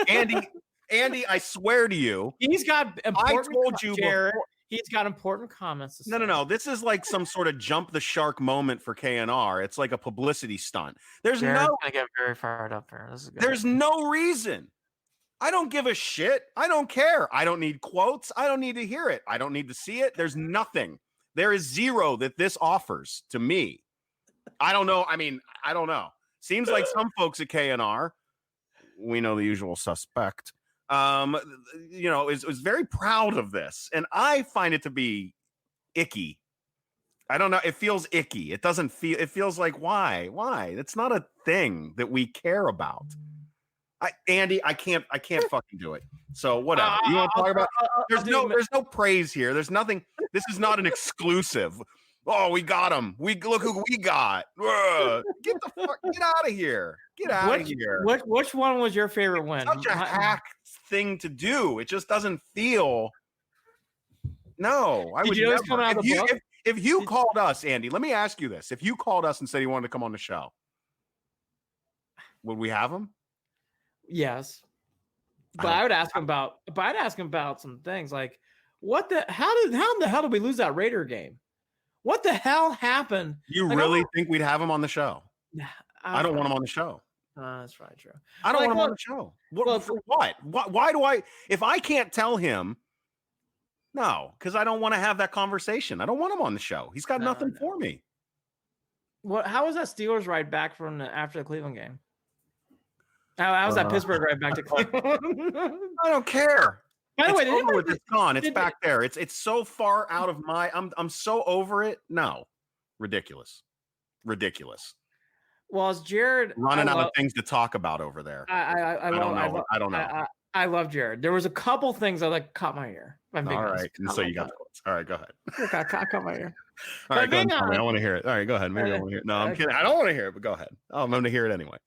Andy, I swear to you. He's got important, I told you Jared, before. He's got important comments to say. No. This is like some sort of jump the shark moment for KNR. It's like a publicity stunt. Jared's gonna get very fired up here. There's no reason. I don't give a shit. I don't care. I don't need quotes. I don't need to hear it. I don't need to see it. There's nothing. There is zero that this offers to me. I don't know. I mean, I don't know. Seems like some folks at KNR, we know the usual suspect, is very proud of this. And I find it to be icky. I don't know. It feels icky. It feels like, why? It's not a thing that we care about. Andy, I can't fucking do it. So whatever. You want to talk about? There's no praise here. There's nothing. This is not an exclusive. Oh, we got him. Look who we got. Get out of here. Get out of here. Which one was your favorite win? Such a hack thing to do. It just doesn't feel. No, I would never. Come out of the book? If you called us, Andy, let me ask you this: if you called us and said you wanted to come on the show, would we have him? Yes, but I'd ask him about some things like how in the hell did we lose that Raider game? What the hell happened? You really think we'd have him on the show? I don't want him on the show. That's probably true. I don't want him on the show. For what? Why do I? If I can't tell him, no, because I don't want to have that conversation. I don't want him on the show. He's got nothing for me. How was that Steelers ride back from after the Cleveland game? How was that Pittsburgh ride back to Cleveland? I don't care. By the way, it's gone. It's back there. It's so far out of my. I'm so over it. No, ridiculous. Well, as Jared running out of things to talk about over there. I don't know. I love Jared. There was a couple things that caught my ear. All right, and so you got the quotes. All right, go ahead. I caught my ear. All right, go ahead. I want to hear it. All right, go ahead. Maybe I want to hear it. No, I'm kidding. I don't want to hear it, but go ahead. I'm going to hear it anyway.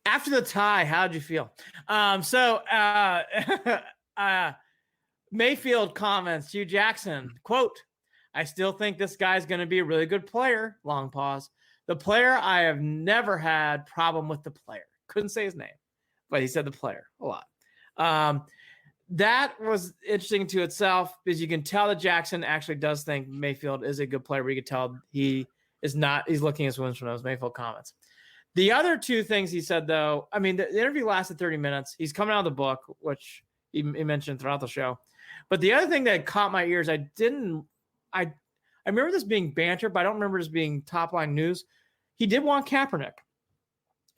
After the tie, how did you feel? Mayfield comments, Hugh Jackson, quote, I still think this guy's going to be a really good player. Long pause. The player, I have never had problem with the player. Couldn't say his name, but he said the player a lot. That was interesting to itself because you can tell that Jackson actually does think Mayfield is a good player, but you can tell he's looking at his wins from those Mayfield comments. The other two things he said, though, I mean, the interview lasted 30 minutes. He's coming out of the book, which he mentioned throughout the show. But the other thing that caught my ears, I remember this being banter, but I don't remember this being top-line news. He did want Kaepernick.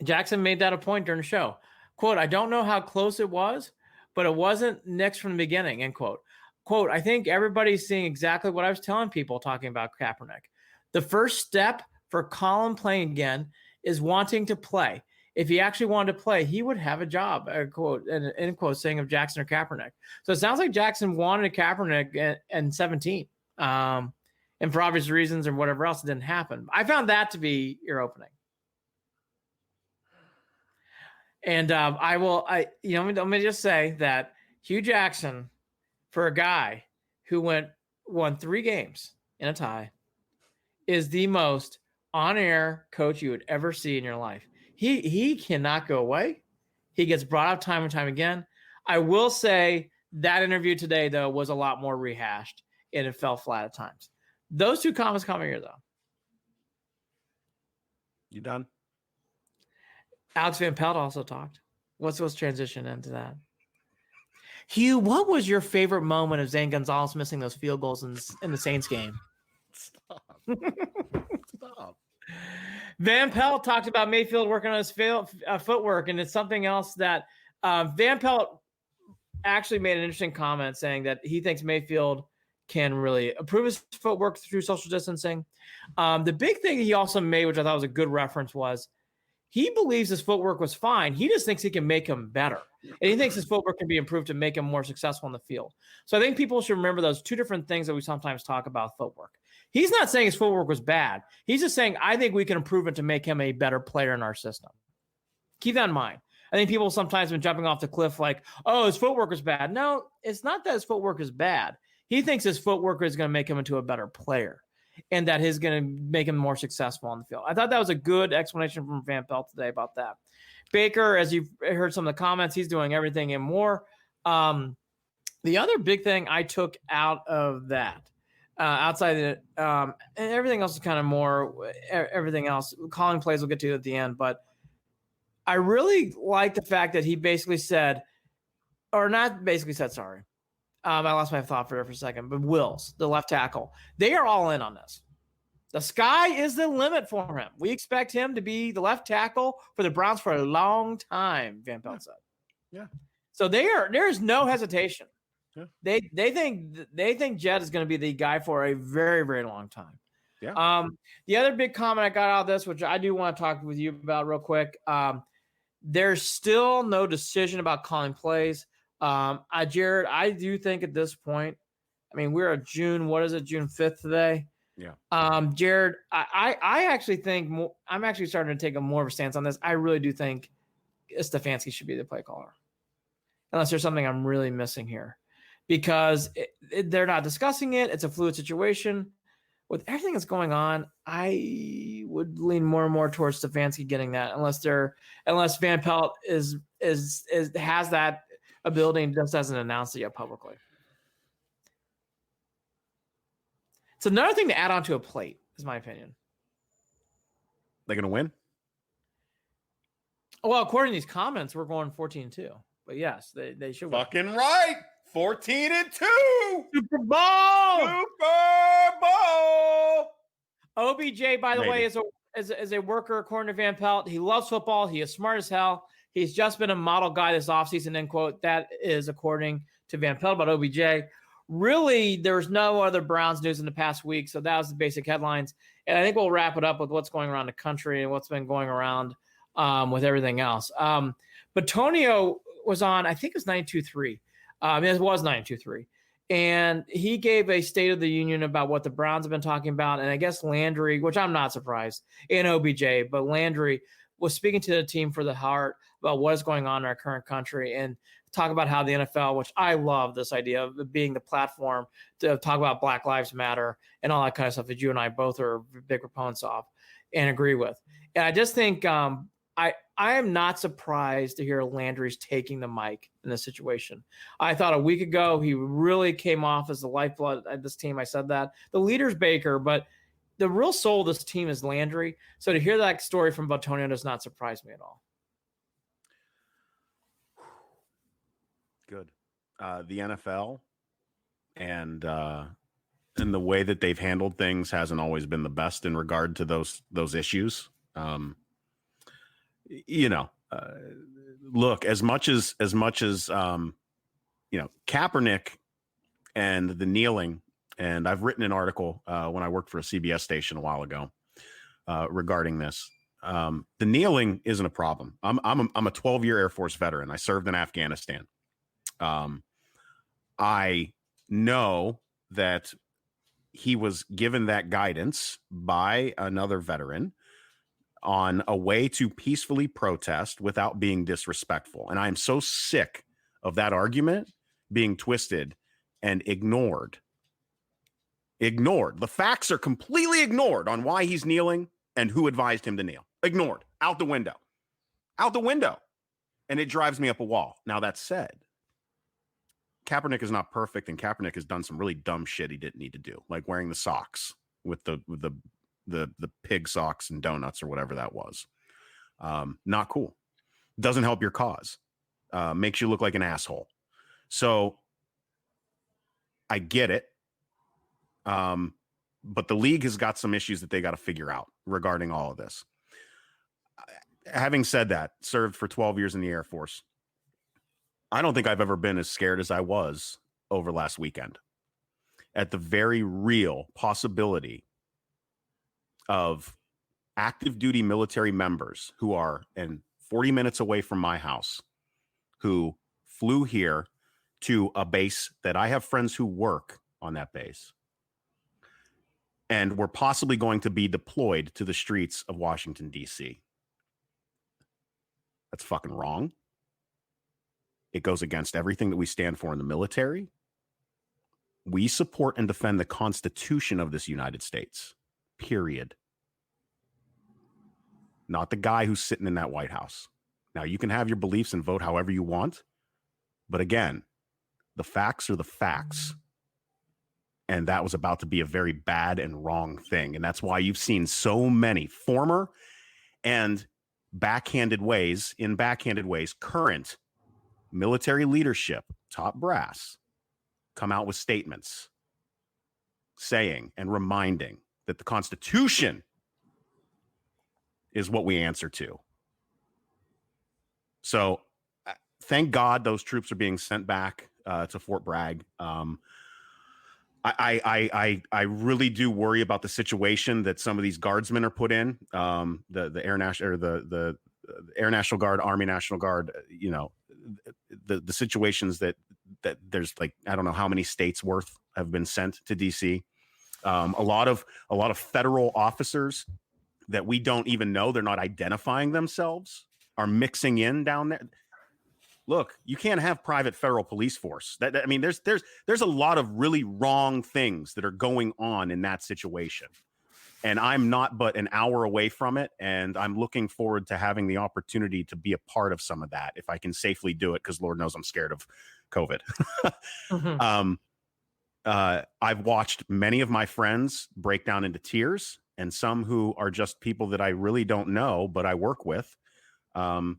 Jackson made that a point during the show. Quote, I don't know how close it was, but it wasn't next from the beginning, end quote. Quote, I think everybody's seeing exactly what I was telling people talking about Kaepernick. The first step for Colin playing again is wanting to play. If he actually wanted to play, he would have a job, quote, and end quote, saying of Jackson or Kaepernick. So it sounds like Jackson wanted Kaepernick in 17. And for obvious reasons or whatever else, it didn't happen. I found that to be ear-opening. And let me just say that Hugh Jackson, for a guy who won 3 games in a tie, is the most on-air coach you would ever see in your life. He cannot go away. He gets brought up time and time again. I will say that interview today, though, was a lot more rehashed, and it fell flat at times. Those two comments come here, though. You done? Alex Van Pelt also talked. Let's transition into that. Hugh, what was your favorite moment of Zane Gonzalez missing those field goals in the Saints game? Stop. Van Pelt talked about Mayfield working on his footwork, and it's something else that Van Pelt actually made an interesting comment saying that he thinks Mayfield can really improve his footwork through social distancing. The big thing he also made, which I thought was a good reference, was he believes his footwork was fine. He just thinks he can make him better. And he thinks his footwork can be improved to make him more successful in the field. So I think people should remember those two different things that we sometimes talk about footwork. He's not saying his footwork was bad. He's just saying, I think we can improve it to make him a better player in our system. Keep that in mind. I think people sometimes have been jumping off the cliff like, oh, his footwork is bad. No, it's not that his footwork is bad. He thinks his footwork is going to make him into a better player and that is going to make him more successful on the field. I thought that was a good explanation from Van Pelt today about that. Baker, as you've heard some of the comments, he's doing everything and more. The other big thing I took out of that, outside of it, and everything else is kind of more, everything else, calling plays we'll get to at the end, but I really like the fact that he basically said, or not basically said, sorry. I lost my thought for a second, but Wills, the left tackle, they are all in on this. The sky is the limit for him. We expect him to be the left tackle for the Browns for a long time, Van Pelt said. Yeah. So there is no hesitation. Yeah. They think Jed is going to be the guy for a very, very long time. Yeah. The other big comment I got out of this, which I do want to talk with you about real quick, there's still no decision about calling plays. Jared, I do think at this point, I mean, we're at June 5th today. Yeah. Jared, I actually think I'm actually starting to take a more of a stance on this. I really do think Stefanski should be the play caller, unless there's something I'm really missing here, because they're not discussing it. It's a fluid situation. With everything that's going on, I would lean more and more towards Stefanski getting that, unless Van Pelt has that ability and just hasn't announced it yet publicly. It's another thing to add onto a plate, is my opinion. They going to win? Well, according to these comments, we're going 14-2. But yes, they should win. Fucking right. 14-2. Super Bowl. Super Bowl. OBJ, by the way, is a worker, according to Van Pelt. He loves football. He is smart as hell. He's just been a model guy this offseason, end quote. That is according to Van Pelt about OBJ. Really, there was no other Browns news in the past week, so that was the basic headlines. And I think we'll wrap it up with what's going around the country and what's been going around with everything else. But Tonio was on, I think it was 92.3. It was 92.3. And he gave a State of the Union about what the Browns have been talking about. And I guess Landry, which I'm not surprised, and OBJ, but Landry was speaking to the team for the heart about what is going on in our current country and talk about how the NFL, which I love this idea of being the platform to talk about Black Lives Matter and all that kind of stuff that you and I both are big proponents of and agree with. And I just think I am not surprised to hear Landry's taking the mic in this situation. I thought a week ago he really came off as the lifeblood of this team. I said that. The leader's Baker, but the real soul of this team is Landry. So to hear that story from Botonio does not surprise me at all. Good. The NFL and the way that they've handled things hasn't always been the best in regard to those issues. Look, as much as Kaepernick and the kneeling, and I've written an article when I worked for a CBS station a while ago regarding this. The kneeling isn't a problem. I'm a 12-year Air Force veteran. I served in Afghanistan. I know that he was given that guidance by another veteran on a way to peacefully protest without being disrespectful. And I am so sick of that argument being twisted and ignored. The facts are completely ignored on why he's kneeling and who advised him to kneel. Ignored. Out the window. And it drives me up a wall. Now, that said, Kaepernick is not perfect, and Kaepernick has done some really dumb shit he didn't need to do, like wearing the socks with the pig socks and donuts or whatever that was. Not cool. Doesn't help your cause. Makes you look like an asshole. So I get it. But the league has got some issues that they got to figure out regarding all of this. Having said that, served for 12 years in the Air Force. I don't think I've ever been as scared as I was over last weekend at the very real possibility of active duty military members who are 40 minutes away from my house, who flew here to a base that I have friends who work on that base, and were possibly going to be deployed to the streets of Washington, D.C. That's fucking wrong. It goes against everything that we stand for in the military. We support and defend the Constitution of this United States, period. Not the guy who's sitting in that White House. Now, you can have your beliefs and vote however you want. But again, the facts are the facts. And that was about to be a very bad and wrong thing. And that's why you've seen so many former and backhanded ways, current military leadership, top brass, come out with statements saying and reminding that the Constitution is what we answer to. So thank God those troops are being sent back to Fort Bragg. I really do worry about the situation that some of these guardsmen are put in. The Air National or the Air National Guard, Army National Guard. You know, the situations that there's like I don't know how many states worth have been sent to DC. A lot of federal officers that we don't even know, they're not identifying themselves, are mixing in down there. Look, you can't have private federal police force. I mean, there's a lot of really wrong things that are going on in that situation. And I'm not but an hour away from it. And I'm looking forward to having the opportunity to be a part of some of that if I can safely do it, because Lord knows I'm scared of COVID. Mm-hmm. I've watched many of my friends break down into tears, and some who are just people that I really don't know, but I work with, who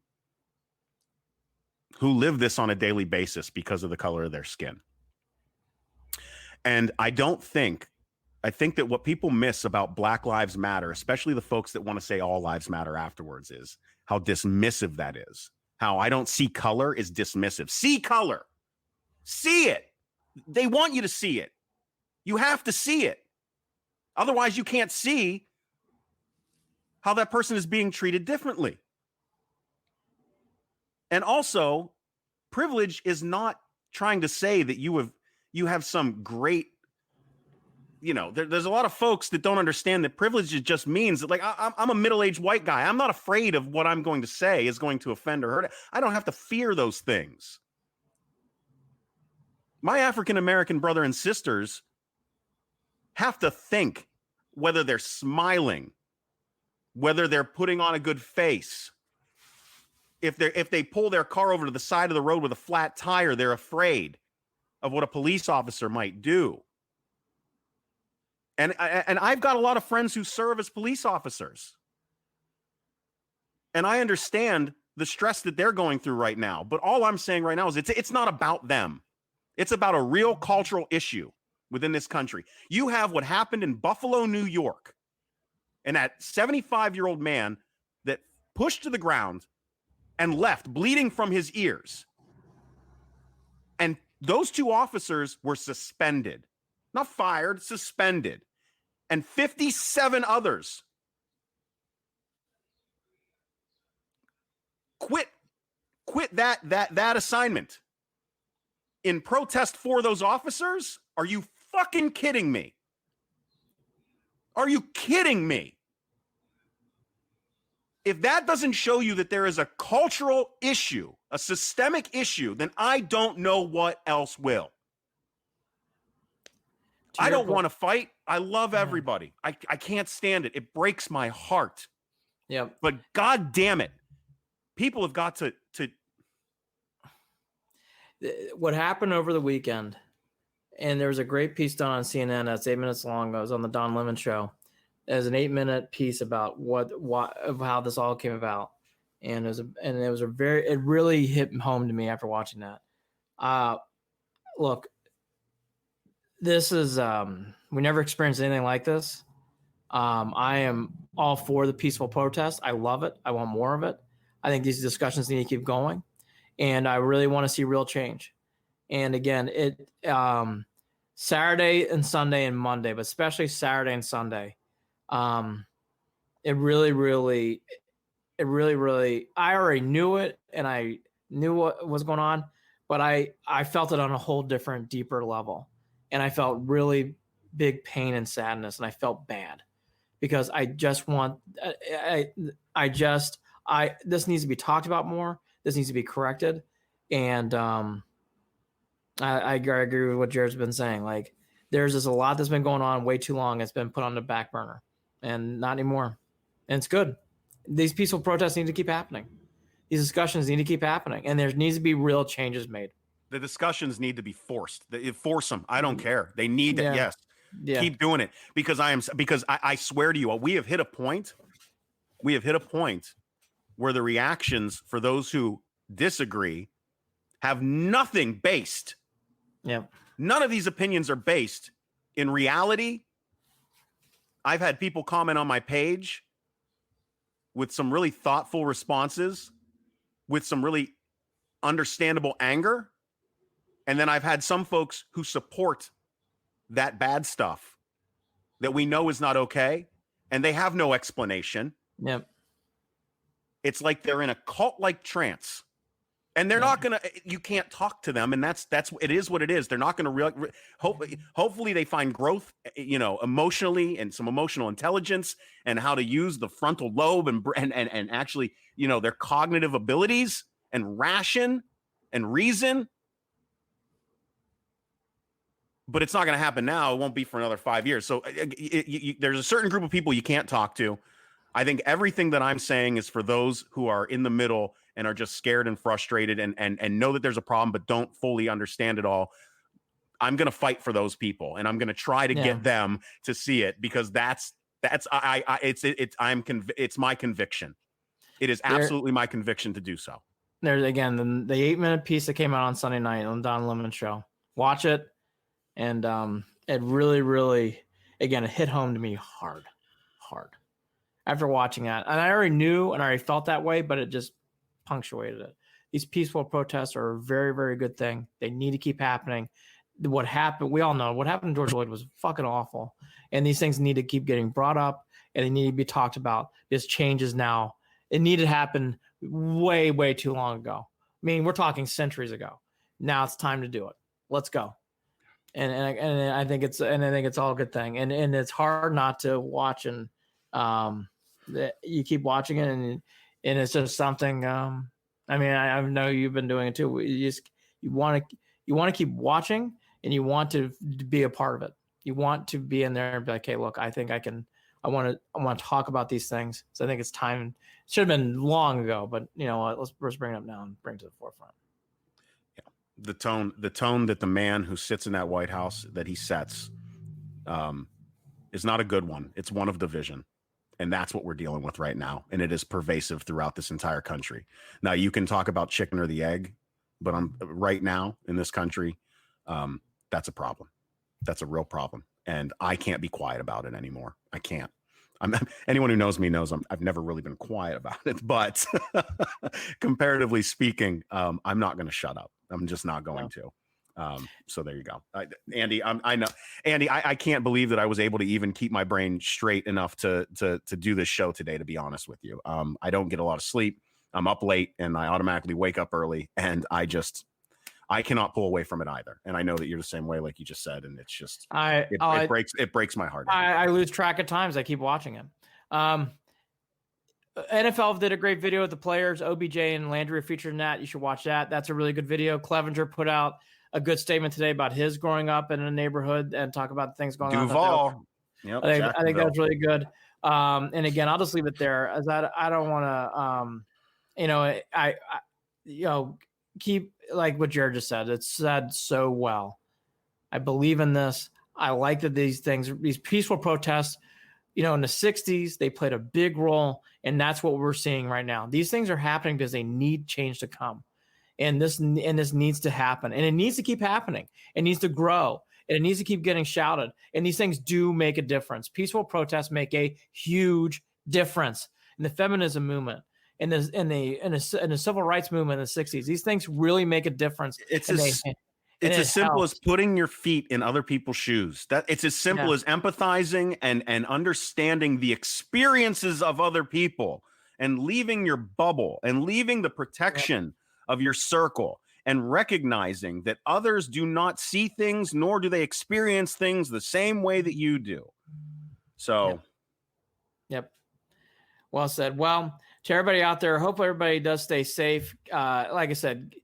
live this on a daily basis because of the color of their skin. And I think that what people miss about Black Lives Matter, especially the folks that want to say all lives matter afterwards, is how dismissive that is. How I don't see color is dismissive. See color. See it. They want you to see it. You have to see it. Otherwise, you can't see how that person is being treated differently. And also, privilege is not trying to say that you have some great, there's a lot of folks that don't understand that privilege just means that, like, I'm a middle-aged white guy. I'm not afraid of what I'm going to say is going to offend or hurt. I don't have to fear those things. My African-American brother and sisters have to think whether they're smiling, whether they're putting on a good face. If they pull their car over to the side of the road with a flat tire, they're afraid of what a police officer might do. And I've got a lot of friends who serve as police officers. And I understand the stress that they're going through right now. But all I'm saying right now is it's not about them. It's about a real cultural issue within this country. You have what happened in Buffalo, New York, and that 75-year-old man that pushed to the ground and left bleeding from his ears. And those two officers were suspended, not fired, suspended. And 57 others quit that assignment in protest for those officers. Are you fucking kidding me? Are you kidding me? If that doesn't show you that there is a cultural issue, a systemic issue, then I don't know what else will. I don't want to fight. I love everybody. I can't stand it. It breaks my heart. Yeah. But God damn it. People have got to. What happened over the weekend, and there was a great piece done on CNN that's 8 minutes long. It was on the Don Lemon show. There's an 8-minute piece about how this all came about. And it really hit home to me after watching that. Look, this is, we never experienced anything like this. I am all for the peaceful protest. I love it. I want more of it. I think these discussions need to keep going. And I really want to see real change. And again, Saturday and Sunday and Monday, but especially Saturday and Sunday, it really, I already knew it and I knew what was going on, but I felt it on a whole different, deeper level. And I felt really big pain and sadness, and I felt bad because I just want, this needs to be talked about more. This needs to be corrected. And I agree with what Jared's been saying. Like, there's just a lot that's been going on way too long. It's been put on the back burner, and not anymore. And it's good. These peaceful protests need to keep happening. These discussions need to keep happening, and there needs to be real changes made. The discussions need to be forced. Force them. I don't care. They need to. Yes. Yeah. Keep doing it because I swear to you, we have hit a point. We have hit a point where the reactions for those who disagree have nothing based. Yeah. None of these opinions are based in reality. I've had people comment on my page with some really thoughtful responses, with some really understandable anger. And then I've had some folks who support that bad stuff that we know is not okay, and they have no explanation. Yep. It's like they're in a cult-like trance, and they're not gonna. You can't talk to them, and that's it is what it is. They're not gonna hopefully they find growth, emotionally, and some emotional intelligence, and how to use the frontal lobe and actually, their cognitive abilities and ration and reason. But it's not going to happen now. It won't be for another 5 years. So there's a certain group of people you can't talk to. I think everything that I'm saying is for those who are in the middle and are just scared and frustrated and know that there's a problem, but don't fully understand it all. I'm going to fight for those people, and I'm going to try to get them to see it, because it's my conviction. It is absolutely my conviction to do so. There's again the 8-minute piece that came out on Sunday night on Don Lemon show. Watch it. And it really, really, again, it hit home to me hard after watching that. And I already knew and I already felt that way, but it just punctuated it. These peaceful protests are a very, very good thing. They need to keep happening. What happened, we all know what happened to George Floyd was fucking awful. And these things need to keep getting brought up, and they need to be talked about. This changes now. It needed to happen way, way too long ago. I mean, we're talking centuries ago. Now it's time to do it. Let's go. And I think it's all a good thing. And it's hard not to watch, and you keep watching it, and it's just something. I mean, I know you've been doing it too. You want to keep watching, and you want to be a part of it. You want to be in there and be like, hey, look, I think I can. I want to talk about these things. So I think it's time. It should have been long ago, but you know what? Let's bring it up now and bring it to the forefront. The tone that the man who sits in that White House that he sets is not a good one. It's one of division. And that's what we're dealing with right now. And it is pervasive throughout this entire country. Now, you can talk about chicken or the egg, but right now in this country, that's a problem. That's a real problem. And I can't be quiet about it anymore. I can't. Anyone who knows me knows I've never really been quiet about it, but comparatively speaking, I'm not going to shut up. I'm just not going to. So there you go. Andy, I know, Andy, I can't believe that I was able to even keep my brain straight enough to do this show today, to be honest with you. I don't get a lot of sleep. I'm up late and I automatically wake up early, and I cannot pull away from it either. And I know that you're the same way, like you just said. And it's just, it breaks my heart. I lose track of times. I keep watching it. NFL did a great video with the players. OBJ and Landry are featured in that. You should watch that. That's a really good video. Clevenger put out a good statement today about his growing up in a neighborhood and talk about things going on. Duval. Yep, I think that was really good. And again, I'll just leave it there, as I don't want to, keep, like what Jared just said. It's said so well. I believe in this. I like that these peaceful protests, in the 60s, they played a big role, and that's what we're seeing right now. These things are happening because they need change to come. And this needs to happen, and it needs to keep happening. It needs to grow, and it needs to keep getting shouted. And these things do make a difference. Peaceful protests make a huge difference in the feminism movement, in the civil rights movement in the 60s. These things really make a difference. It's as simple as putting your feet in other people's shoes. It's as simple as empathizing and understanding the experiences of other people, and leaving your bubble and leaving the protection of your circle, and recognizing that others do not see things, nor do they experience things the same way that you do. So, Yep. Well said. Well, to everybody out there, hope everybody does stay safe. Like I said,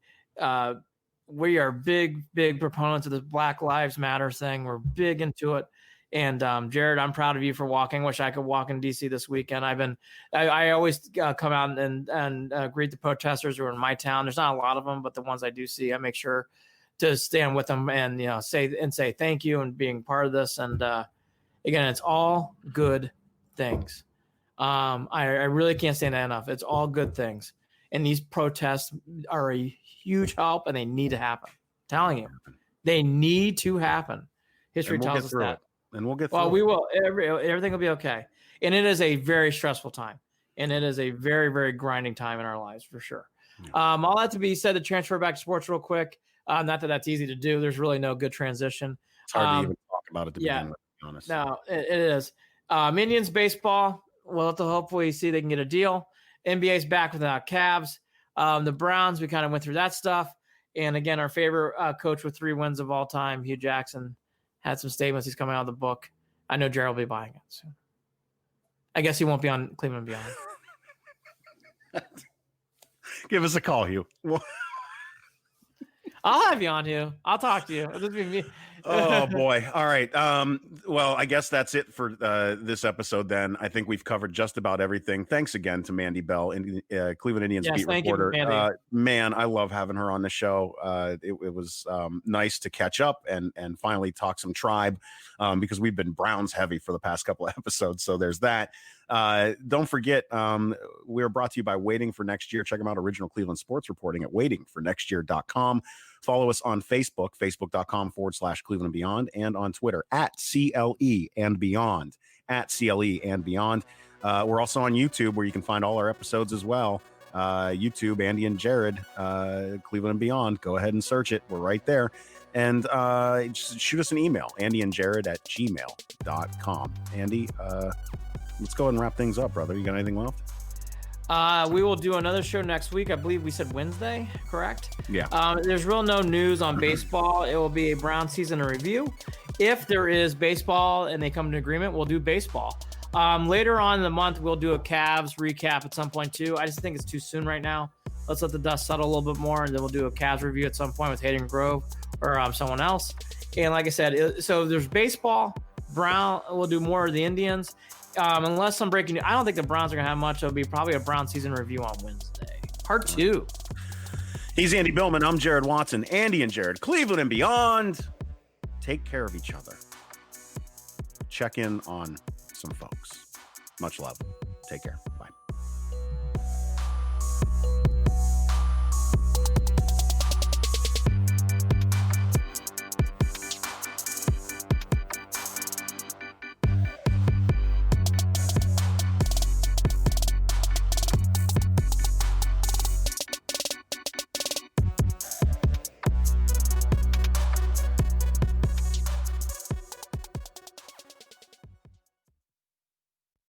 we are big proponents of this Black Lives Matter thing. We're big into it. And Jared, I'm proud of you for walking. Wish I could walk in DC this weekend. I always come out and greet the protesters who are in my town. There's not a lot of them, but the ones I do see, I make sure to stand with them and say thank you and being part of this. And again, it's all good things. I really can't say that enough. It's all good things. And these protests are a huge help, and they need to happen. I'm telling you, they need to happen. History tells us that. And we'll get through Well, we will. Everything will be okay. And it is a very stressful time. And it is a very, very grinding time in our lives, for sure. Yeah. All that to be said, to transfer back to sports real quick. Not that that's easy to do. There's really no good transition. It's hard to even talk about it to begin with, to be honest. No, it is. Indians baseball, we'll have to hopefully see they can get a deal. NBA's back without Cavs. The Browns, we kind of went through that stuff. And again, our favorite coach with 3 wins of all time, Hugh Jackson, had some statements. He's coming out of the book. I know Jared will be buying it soon. I guess he won't be on Cleveland Beyond. Give us a call, Hugh. I'll have you on, Hugh. I'll talk to you. It'll just be me. Oh boy. All right. Well, I guess that's it for this episode then. I think we've covered just about everything. Thanks again to Mandy Bell, Cleveland Indians beat reporter. Man, I love having her on the show. It was nice to catch up and finally talk some Tribe, because we've been Browns heavy for the past couple of episodes. So there's that. Don't forget, we're brought to you by Waiting for Next Year. Check them out, original Cleveland sports reporting at waitingfornextyear.com. Follow us on Facebook, facebook.com/Cleveland and Beyond, and on Twitter at CLE and Beyond, at CLE and Beyond. We're also on YouTube, where you can find all our episodes as well. YouTube, Andy and Jared, Cleveland and Beyond. Go ahead and search it. We're right there. And just shoot us an email, andyandjared@gmail.com. Andy, let's go ahead and wrap things up, brother. You got anything left? We will do another show next week. I believe we said Wednesday, correct? Yeah. There's real no news on baseball. It will be a Brown season review. If there is baseball and they come to agreement, we'll do baseball. Later on in the month, we'll do a Cavs recap at some point too. I just think it's too soon right now. Let's let the dust settle a little bit more, and then we'll do a Cavs review at some point with Hayden Grove or someone else. And like I said, so there's baseball. Brown, we'll do more of the Indians. Unless I'm breaking, I don't think the Browns are going to have much. It'll be probably a Brown season review on Wednesday. Part 2. He's Andy Billman. I'm Jared Watson. Andy and Jared, Cleveland and Beyond. Take care of each other. Check in on some folks. Much love. Take care.